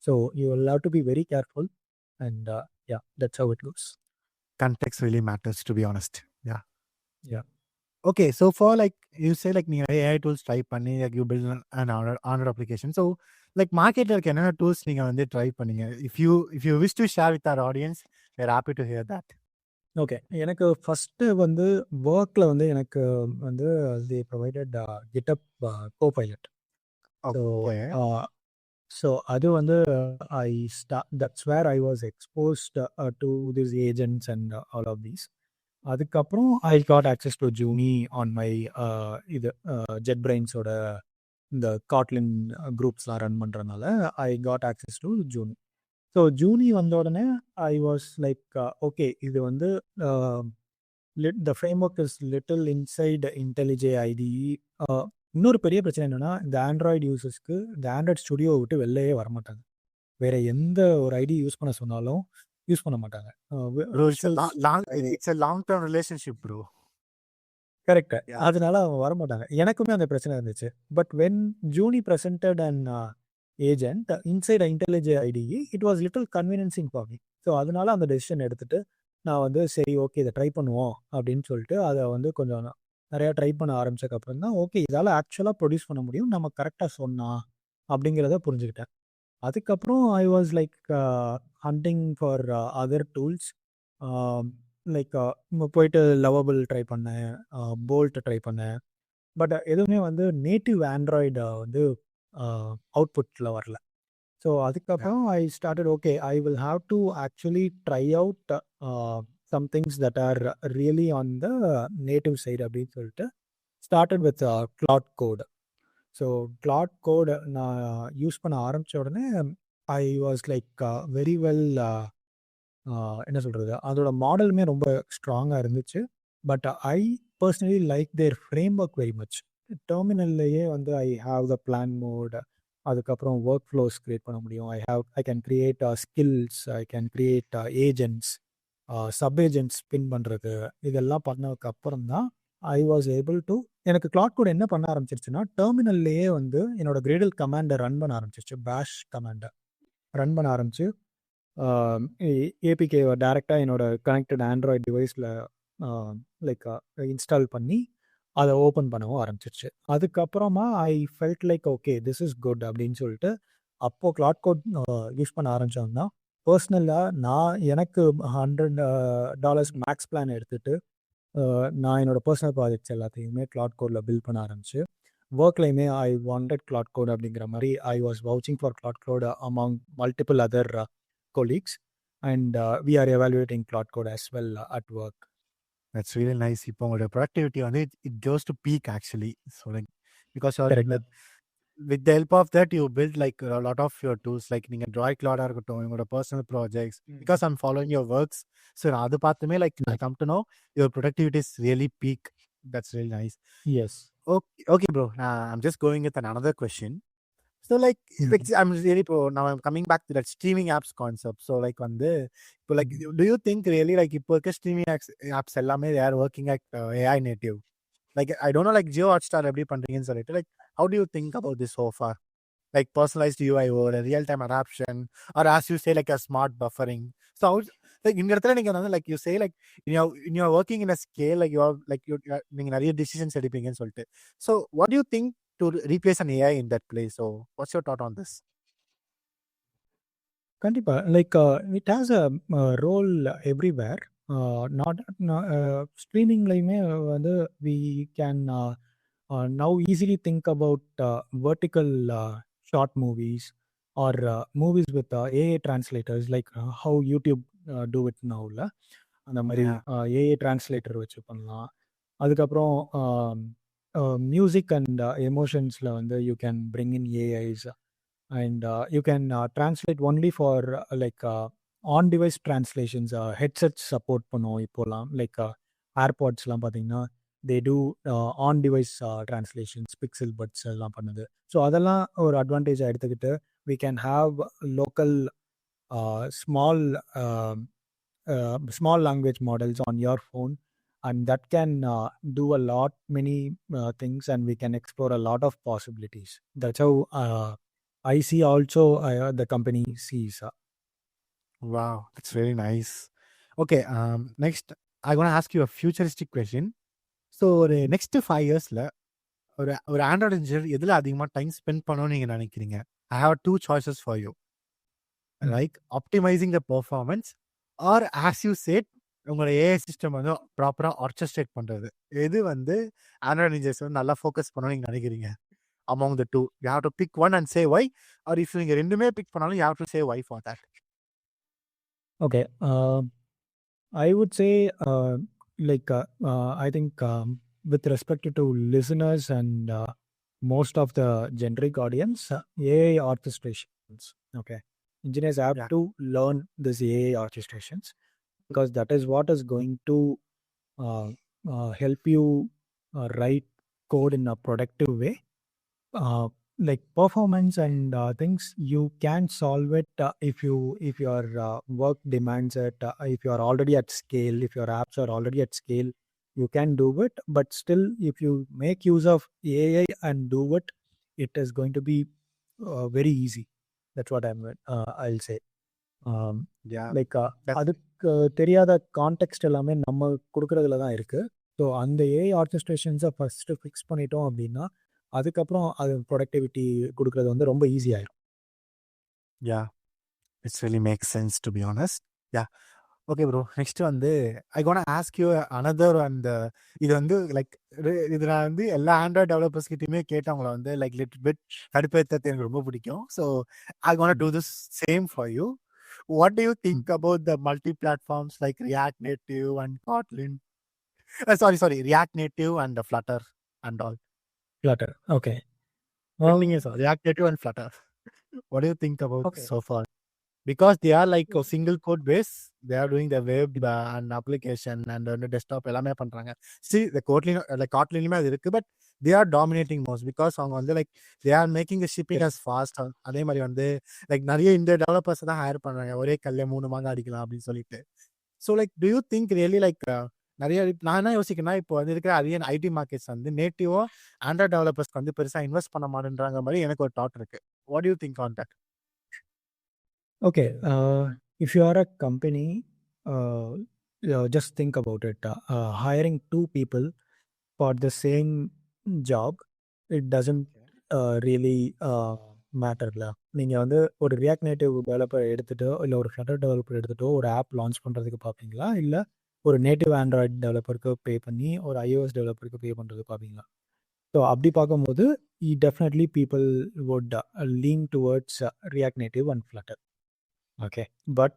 So you will have to be very careful and yeah, that's how it goes. Context really matters, to be honest. Yeah. Yeah. Okay, so for like you say like நீங்க AI tools try பண்ணி like you build an honor application. So like marketerக்கு என்னென்ன tools நீங்க வந்து try பண்ணீங்க? If you wish to share with our audience, we're happy to hear that. Okay, எனக்கு first வந்து ஒர்க்கில் வந்து எனக்கு வந்து the provided GitHub Copilot. Okay. So அது வந்து that's where I was exposed to this agents and all of these. அதுக்கப்புறம் I got access to Junie on my இது ஜெட் பிரெயின்ஸோட இந்த காட்லின் குரூப்ஸ்லாம் ரன் பண்ணுறதுனால I got access to Junie. So Junie வந்த உடனே ஐ வாஸ் லைக் ஓகே, இது வந்து the framework is little inside IntelliJ ITE. இன்னொரு பெரிய பிரச்சனை என்னென்னா, இந்த ஆண்ட்ராய்டு யூசர்ஸ்க்கு இந்த ஆண்ட்ராய்டு ஸ்டுடியோவை விட்டு வெளிலையே வரமாட்டாங்க. வேறு எந்த ஒரு ஐடி யூஸ் பண்ண சொன்னாலும் யூஸ் பண்ண மாட்டாங்க. It's a long term relationship, bro. Correct. அதனால அவங்க வரமாட்டாங்க. எனக்குமே அந்த பிரச்சனை இருந்துச்சு. But when Junie presented and agent inside IntelliJ IDE, it was little convincing for me. So அதனால அந்த டெசிஷன் எடுத்துட்டு நான் வந்து சரி ஓகே இதை ட்ரை பண்ணுவோம் அப்படின்னு சொல்லிட்டு அதை வந்து கொஞ்சம் நிறையா ட்ரை பண்ண ஆரம்பிச்சதுக்கப்புறம் தான் ஓகே இதால் ஆக்சுவலாக ப்ரொடியூஸ் பண்ண முடியும், நம்ம கரெக்டாக சொன்னா அப்படிங்கிறத புரிஞ்சுக்கிட்டேன். அதுக்கப்புறம் I was like hunting for other tools. Like போயிட்டு லவபிள் ட்ரை பண்ணேன், போல்ட் ட்ரை பண்ணேன். பட் எதுவுமே வந்து நேட்டிவ் ஆண்ட்ராய்டு வந்து அவுட்புட்டில் வரல. ஸோ அதுக்கப்புறம் I started okay I will have to actually try out some things that are really on the native side அப்படின்னு சொல்லிட்டு started with Claude Code. So Claude Code நான் யூஸ் பண்ண ஆரம்பித்த உடனே I was like very well என்ன சொல்கிறது, அதோட மாடலுமே ரொம்ப ஸ்ட்ராங்காக இருந்துச்சு. But I personally like their framework very much. டெர்மினல்லையே வந்து I have the plan mode, அதுக்கப்புறம் ஒர்க் ஃப்ளோஸ் க்ரியேட் பண்ண முடியும். I can create skills, I can create agents, sub agents pin பண்ணுறது, இதெல்லாம் பண்ணதுக்கு அப்புறம் தான் ஐ வாஸ் ஏபிள் டு எனக்கு கிளாட் கோட் என்ன பண்ண ஆரம்பிச்சிருச்சுன்னா டெர்மினல்லையே வந்து என்னோட கிரேடல் கமாண்டை ரன் பண்ண ஆரம்பிச்சிருச்சு பேஷ் கமாண்டை ரன் பண்ண ஆரம்பிச்சு ஏபிகே டேரெக்டாக என்னோட கனெக்டட் ஆண்ட்ராய்ட் டிவைஸில் லைக் இன்ஸ்டால் பண்ணி அதை ஓப்பன் பண்ணவும் ஆரம்பிச்சிருச்சு. அதுக்கப்புறமா I felt like okay this is good அப்படின்னு சொல்லிட்டு அப்போது கிளாட் கோட் யூஸ் பண்ண ஆரம்பித்தோம்னா பர்சனலாக நான் எனக்கு $100 மேக்ஸ் பிளான் எடுத்துகிட்டு நான் என்னோட பர்சனல் ப்ராஜெக்ட்ஸ் எல்லாத்தையுமே கிளாட் கோடில் பில்ட் பண்ண ஆரம்பிச்சு ஒர்க்லையுமே ஐ வாண்டட் கிளாட் கோட் அப்படிங்கிற மாதிரி I was vouching for Claude Code among multiple other colleagues and we are evaluating Claude Code as well at work. That's really nice. இப்போ உங்களோட productivity வந்து it goes to peak actually. So like because Correct. with the help of that you build like a lot of your tools like நீங்க Droid Cloud இருக்கட்டும் உங்களோட personal projects because I'm following your works. So நான் அது பார்த்துமே like I come to know your productivity is really peak. That's really nice. Yes. Okay bro. I'm just going with another question. So like I'm really now I'm coming back to that streaming apps concept. So like வந்து இப்போ like do you think really like இப்போ இருக்க streaming apps எல்லாமே they are working at AI native? Like I don't know like JioHotstar எப்படி பண்றீங்கன்னு சொல்லிட்டு like how do you think about this so far? Like personalized UI or a real-time adaptation or as you say like a smart buffering. So how, like இந்த இடத்துல நீங்க வந்து like you say like in your working in a scale like you are like நீங்க நிறைய decisions எடுப்பீங்கன்னு சொல்லிட்டு. So what do you think to replace an AI in that place? So what's your thought on this? கண்டிப்பாக like it has a role everywhere not ஸ்ட்ரீமிங்லையுமே வந்து we can now easily think about vertical short movies or movies with AI translators like how YouTube do it நவுல அந்த மாதிரி AA translator வச்சு பண்ணலாம். அதுக்கப்புறம் music and எமோஷன்ஸில் வந்து you can bring in AI's and you can translate only for like on device translations headsets support பண்ணுவோம் இப்போலாம் like ஏர்பாட்ஸ்லாம் பார்த்தீங்கன்னா they do on device translations pixel buds எல்லாம் பண்ணுது. ஸோ அதெல்லாம் ஒரு அட்வான்டேஜாக எடுத்துக்கிட்டு we can have local small small language models on your phone and that can do a lot many things and we can explore a lot of possibilities. That's how I see also the company sees. Wow, that's very nice. Okay, next I'm going to ask you a futuristic question. So next 5 yearsல ஒரு Android engineer எதில் அதிகமாக time spend பண்ணணும்னு நீங்கள் நினைக்கிறீங்க? I have 2 choices for you. Like optimizing the performance or as you said உங்களோட AI system வந்து ப்ராப்பராக orchestrate பண்ணுறது. எது வந்து ஆண்ட்ராய்டு இன்ஜினியர்ஸ் வந்து நல்லா ஃபோக்கஸ் பண்ணணும்னு நீங்கள் நினைக்கிறீங்க? Among the two, you have to pick one and say why, or if you ரெண்டுமே pick பண்ணாலும் you have to say why for that. Okay, I would say like I think with respect to listeners and most of the generic audience, AI orchestrations. Okay, engineers have to learn this AI orchestrations because that is what is going to help you write code in a productive way. Like performance and things you can solve it if your work demands it, if you are already at scale, if your apps are already at scale you can do it, but still if you make use of AI and do it, it is going to be very easy. That's what I'll say. Like அதுக்கு தெரியாத context எல்லாமே நம்ம கொடுக்கறதுல தான் இருக்கு. So அந்த AI ஆர்கெஸ்ட்ரேஷன்ஸை first fix பண்ணிட்டோம் அப்படின்னா அதுக்கப்புறம் அது ப்ரொடக்டிவிட்டி கொடுக்கறது வந்து ரொம்ப ஈஸியாயிடும். Yeah, it really makes sense to be honest. Yeah. Okay bro, next வந்து I gonna ask you another and இது வந்து லைக் இது நான் வந்து எல்லா ஆண்ட்ராய்ட் டெவலப்பர்ஸ் கிட்டயுமே கேட்டவங்கள வந்து லைக் லிட்டில் பிட் கடுப்பேற்றது எனக்கு ரொம்ப பிடிக்கும். So I gonna do this same for you. What do you think about the multi-platforms like React Native and Kotlin? Sorry, React Native and Flutter and all. Flutter, okay. React Native and Flutter. What do you think about so far? Because they are like a single code base, they are doing the web and application and desktop எல்லாமே பண்றாங்க. See the Kotlin like Kotlinமே அது இருக்கு, but they are dominating most because அவங்க வந்து like they are making the shipping as fast. அதே மாதிரி வந்து like நிறைய இந்த டெவலப்பர்ஸ் தான் ஹையர் பண்றாங்க, ஒரே கல்ல 3 மாங்க அடிக்கலாம் அப்படின்னு சொல்லிட்டு. So like do you think really like நிறைய நான் என்ன யோசிக்கிறேன்னா, இப்போ வந்து இருக்கிற அதிக ஐடி மார்க்கெட்ஸ் வந்து நேட்டிவா ஆண்ட்ராய்ட் டெவலப்பர்ஸ்க்கு வந்து பெருசா இன்வெஸ்ட் பண்ண மாட்டேன்றாங்க மாரி எனக்கு ஒரு தாட் இருக்கு. What to you think on that? Okay, if you are a company, just think about it. Hiring two people for the same job, it doesn't really மேட்டர்ல. நீங்கள் வந்து ஒரு ரியாக்ட் நேட்டிவ் டெவலப்பர் எடுத்துகிட்டோ இல்லை ஒரு ஃப்ளட்டர் டெவலப்பர் எடுத்துகிட்டோ ஒரு app launch பண்ணுறதுக்கு பார்ப்பீங்களா, இல்லை ஒரு நேட்டிவ் ஆண்ட்ராய்டு டெவலப்பருக்கு பே பண்ணி ஒரு iOS டெவலப்பருக்கு பே பண்ணுறதுக்கு பார்ப்பீங்களா? ஸோ அப்படி பார்க்கும்போது definitely people would lean towards react native and flutter. Okay, but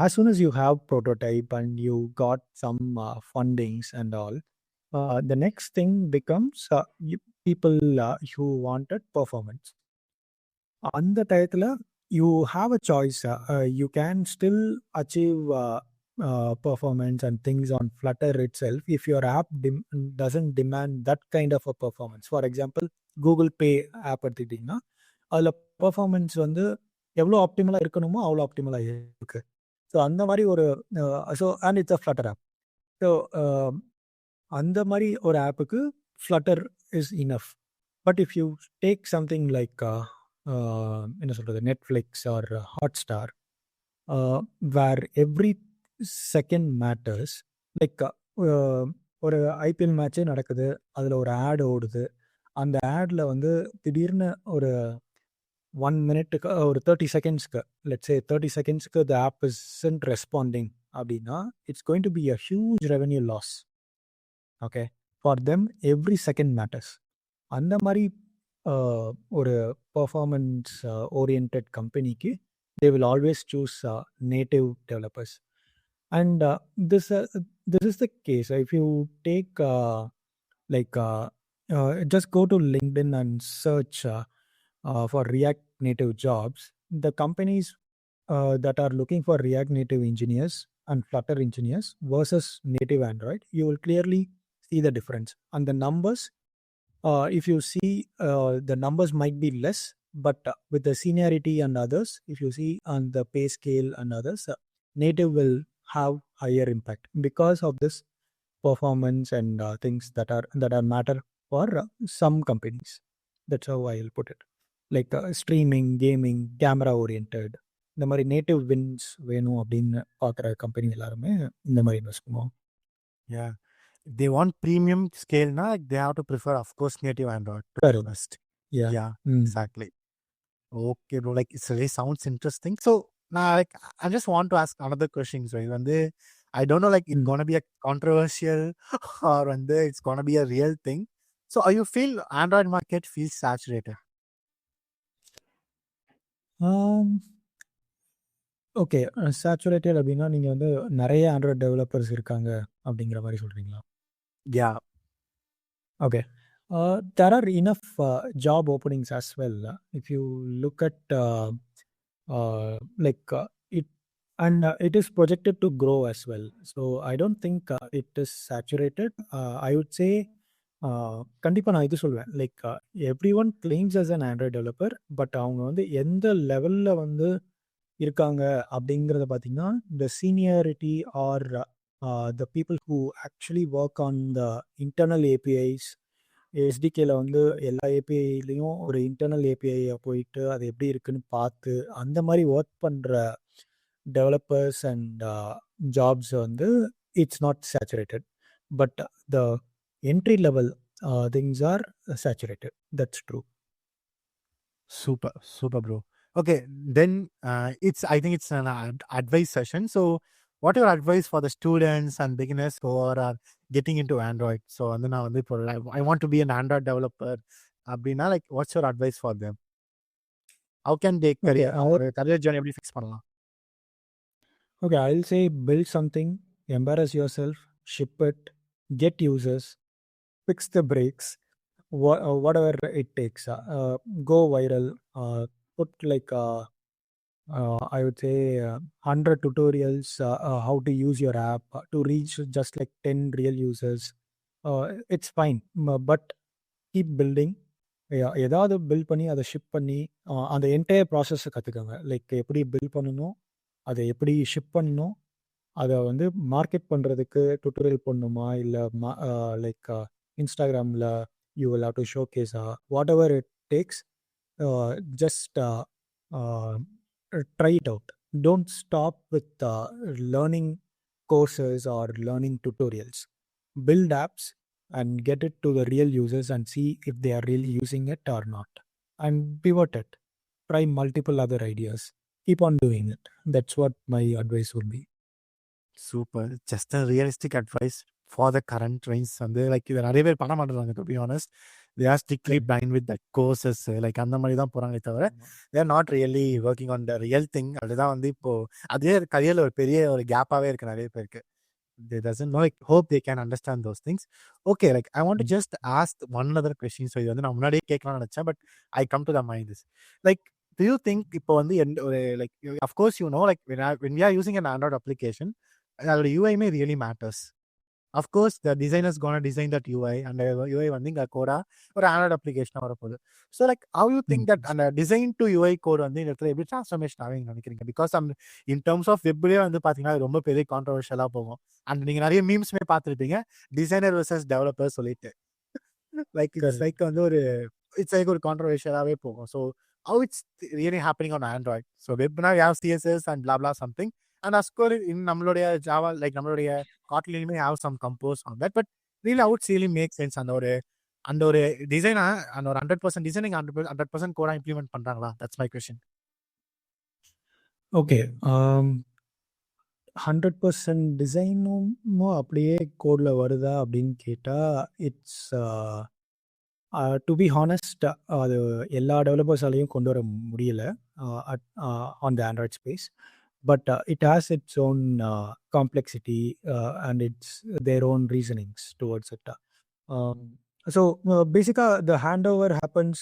as soon as you have prototype and you got some fundings and all, the next thing becomes people who wanted performance. அந்த டயத்தில் you have a choice. You can still achieve performance and things on Flutter itself if your app doesn't demand that kind of a performance. For example, Google Pay app எடுத்துக்கிட்டிங்கன்னா அதில் performance வந்து எவ்வளோ ஆப்டிமலாக இருக்கணுமோ அவ்வளோ ஆப்டிமலாக இருக்குது. So அந்த மாதிரி ஒரு and it's a Flutter app. So அந்த மாதிரி ஒரு ஆப்புக்கு Flutter is enough. But if you take something like என்ன சொல்கிறது, Netflix or Hotstar, where every second matters, like ஒரு ஐபிஎல் மேட்சே நடக்குது, அதில் ஒரு ஆட் ஓடுது, அந்த ஆடில் வந்து திடீர்னு ஒரு 1 மினிட்டுக்கு ஒரு 30 செகண்ட்ஸ்க்கு, லெட்ஸ் சே 30 செகண்ட்ஸ்க்கு த ஆப் இஸ்ன்ட் ரெஸ்பாண்டிங் அப்படின்னா it's going to be a huge revenue loss. Okay, for them every second matters. அந்த மாதிரி ஒரு பர்ஃபார்மன்ஸ் ஓரியன்ட் கம்பெனிக்கு they will always choose native developers. And this is the case if you take just go to LinkedIn and search for React Native jobs. The companies that are looking for React Native engineers and Flutter engineers versus native Android, you will clearly see the difference. And the numbers, if you see, the numbers might be less, but with the seniority and others, if you see on the pay scale and others, native will have higher impact because of this performance and things that are matter for some companies. That's how I'll put it. Like streaming, gaming, camera oriented, இந்த மாதிரி native wins வேணும் அப்படின்னு பார்க்குற company எல்லாருமே இந்த மாதிரி invest பண்ணுவோம். Yeah, they want premium scale na, they have to prefer of course native Android to be honest. Yeah, exactly. Okay bro, like it really sounds interesting. So now like I just want to ask another questions, right? When they, I don't know, like it's gonna be a controversial or when it's gonna be a real thing. So are you feel Android market feels saturated? Okay, saturated அப்படின்னா நீங்கள் வந்து நிறைய Android developers இருக்காங்க அப்படிங்கிற மாதிரி சொல்கிறீங்களா? Yeah. Okay. There are enough job openings as well. If you look at it, and it is projected to grow as well. So I don't think it is saturated. I would say கண்டிப்பாக நான் இது சொல்வேன், like everyone claims as an Android developer, but அவங்க வந்து எந்த லெவலில் வந்து இருக்காங்க அப்படிங்கிறத பார்த்தீங்கன்னா, the seniority or the people who actually work on the internal APIs. எஸ்டிகேல வந்து எல்லா ஏபிஐலையும் ஒரு இன்டர்னல் ஏபிஐயை போயிட்டு அது எப்படி இருக்குன்னு பார்த்து அந்த மாதிரி ஒர்க் பண்ணுற டெவலப்பர்ஸ் அண்ட் ஜாப்ஸ் வந்து it's not saturated. But the entry level things are saturated. That's true. Super bro. Okay, then I think it's an advice session. So what are your advice for the students and beginners who are getting into Android? So then I want to be an Android developer, abina, like what's your advice for them? How can they career journey எப்படி fix பண்ணலாம்? Okay, I'll say build something, embarrass yourself, ship it, get users, fix the breaks, whatever it takes. Go viral, put like I would say 100 tutorials how to use your app to reach just like 10 real users. It's fine, but keep building. ஏதாவது build பண்ணி அதை ship பண்ணி அந்த entire ப்ராசஸை கற்றுக்கோங்க. Like எப்படி build பண்ணணும், அதை எப்படி ஷிப் பண்ணணும், அதை வந்து மார்க்கெட் பண்ணுறதுக்கு டுட்டோரியல் பண்ணணுமா இல்லை லைக் இன்ஸ்டாகிராமில் you will have to show கேஸா whatever it takes just try it out. Don't stop with learning courses or learning tutorials. Build apps and get it to the real users and see if they are really using it or not. And pivot it. Try multiple other ideas. Keep on doing it. That's what my advice would be. Super. Just a realistic advice for the current trends வந்து like இதை நிறைய பேர் பண்ண மாட்டேறாங்க. To be honest, they are strictly blind with that courses, like அந்த மாதிரி தான் போகிறாங்களே தவிர they are not really working on the real thing. அதுதான் வந்து இப்போ அதே கரியரில் ஒரு பெரிய ஒரு கேப்பாகவே இருக்குது நிறைய பேருக்கு. They doesn't know, like, hope they can understand those things. Okay, like I want to just ask one other question. So இது வந்து நான் முன்னாடியே கேட்கலாம்னு நினச்சேன், but I come to the mind is like, do you think இப்போ வந்து ஒரு like of course you know like when we are using an Android application, அதோட யூஐமே really matters. Of course the designers gonna design that UI, அந்த UI வந்து இங்கே கோடா ஒரு ஆண்ட்ராய்ட் அப்ளிகேஷனாக வரப்போகுது. So like how you think that அந்த டிசைன் டு யூஐ கோட் வந்து இந்த இடத்துல எப்படி ட்ரான்ஸ்ஃபர்மேஷன் ஆகுங்க நினைக்கிறீங்க? பிகாஸ் அந்த இன் டர்ம்ஸ் ஆஃப் வெப்லேயே வந்து பார்த்தீங்கன்னா அது ரொம்ப பெரிய கான்ட்ரவர்ஷியலாக போகும். அண்ட் நீங்கள் நிறைய மீம்ஸ்மே பார்த்துருப்பீங்க, டிசைனர் வர்சஸ் டெவலப்பர் சொல்லிட்டு. லைக் இட்ஸ் லைக் வந்து ஒரு இட்ஸ் லைக் ஒரு கான்ட்ரவர்ஷியலாகவே போகும். So how it's really happening on Android. So web now you have CSS and blah blah something, and of course in நம்மளுடைய Java, like நம்மளுடைய Kotlin may have some compose on that, but really how it really makes sense. அந்த ஒரு டிசைனா அந்த ஒரு 100% designing 100% கோடா implement பண்றாங்களா? That's my question. Okay, 100% டிசைனும் அப்படியே கோடில் வருதா அப்படின்னு கேட்டால் இட்ஸ் டு பி ஹானஸ்ட் அது எல்லா டெவலப்பர்ஸாலையும் கொண்டு வர முடியல on the Android space. But it has its own complexity and its their own reasonings towards it. So basically the handover happens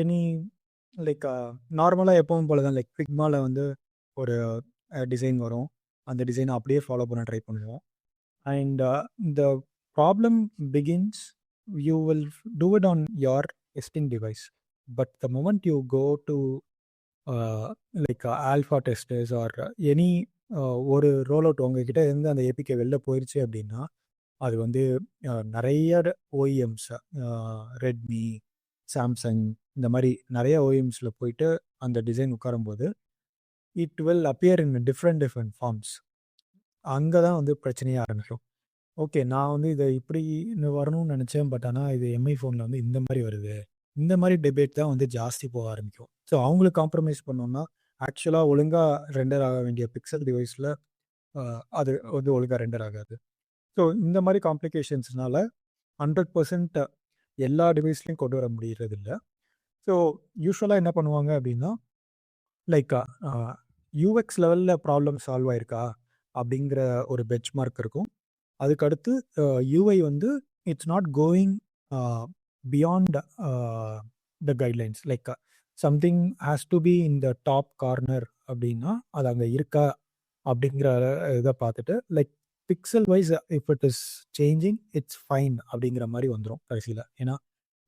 any like நார்மலாக எப்பவும் போல தான். லைக் ஃபிக்மாவில் வந்து ஒரு டிசைன் வரும், அந்த டிசைனை அப்படியே ஃபாலோ பண்ண ட்ரை பண்ணுவோம். And the problem begins, you will do it on your testing device, but the moment you go to like alpha testers or any ஒரு ரோல் அவுட் உங்ககிட்ட இருந்து அந்த ஏபிகே வெளில போயிடுச்சு அப்படின்னா அது வந்து நிறைய ஓஇஎம்ஸ், ரெட்மி, சாம்சங், இந்த மாதிரி நிறைய ஓஇஎம்ஸில் போயிட்டு அந்த டிசைன் உட்காரும்போது it will appear in different forms. அங்கே தான் வந்து பிரச்சனையே ஆரம்பிக்கும். ஓகே, நான் வந்து இதை இப்படி வரணும்னு நினச்சேன், பட் ஆனால் இது எம்ஐ ஃபோனில் வந்து இந்த மாதிரி வருது. இந்த மாதிரி டிபேட் தான் வந்து ஜாஸ்தி போக ஆரம்பிக்கும். ஸோ அவங்களுக்கு காம்ப்ரமைஸ் பண்ணோம்னா ஆக்சுவலாக ஒழுங்காக ரெண்டர் ஆக வேண்டிய பிக்சல் டிவைஸில் அது வந்து ஒழுங்காக ரெண்டர் ஆகாது. ஸோ இந்த மாதிரி காம்ப்ளிகேஷன்ஸ்னால 100% எல்லா டிவைஸ்லையும் கொண்டு வர முடியறதில்ல. ஸோ யூஸ்வலாக என்ன பண்ணுவாங்க அப்படின்னா, லைக் யூஎக்ஸ் லெவலில் ப்ராப்ளம் சால்வ் ஆயிருக்கா அப்படிங்கிற ஒரு பெஞ்ச் மார்க் இருக்கும். அதுக்கடுத்து யூஐ வந்து it's not going beyond the guidelines, like something has to be in the top corner அப்படின்னா அது அங்கே இருக்கா அப்படிங்கிற இதை பார்த்துட்டு like pixel wise if it is changing it's fine அப்படிங்கிற மாதிரி வந்துடும் கடைசியில். ஏன்னா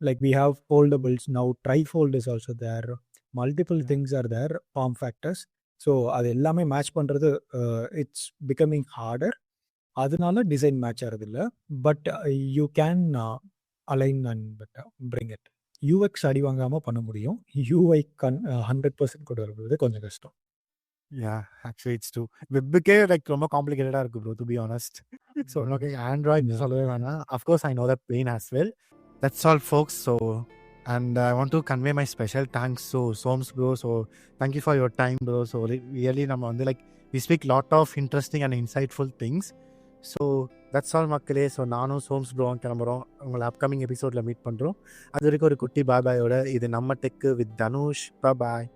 like we have foldables now, trifold is also there, multiple things are there, form factors. So அது எல்லாமே மேட்ச் பண்ணுறது இட்ஸ் பிகமிங் ஹார்டர். அதனால டிசைன் மேட்ச் ஆகிறதில்ல. But you can align and bring it. UX அடி வாங்காமல் பண்ண முடியும், யூஐ 100% கொண்டு வருவது கொஞ்சம் கஷ்டம். Yeah, actually it's true. வெப்புக்கே லைக் ரொம்ப காம்ப்ளிகேட்டடாக இருக்குது bro, to be honest. So okay, Android சொல்லவே வேணாம். Of course I know that pain as well. That's all folks. So and I want to convey my special thanks to Soms bro. So thank you for your time bro. So really நம்ம வந்து like we speak lot of interesting and insightful things. So that's all மக்களே. So நானும் சோம்ஸ் ப்ரோவும் கிளம்புறோம். உங்களை upcoming எபிசோடில் meet பண்ணுறோம். அது வரைக்கும் ஒரு குட்டி பாபாயோட இது நம்ம டெக்கு வித் தனுஷ். பாய்.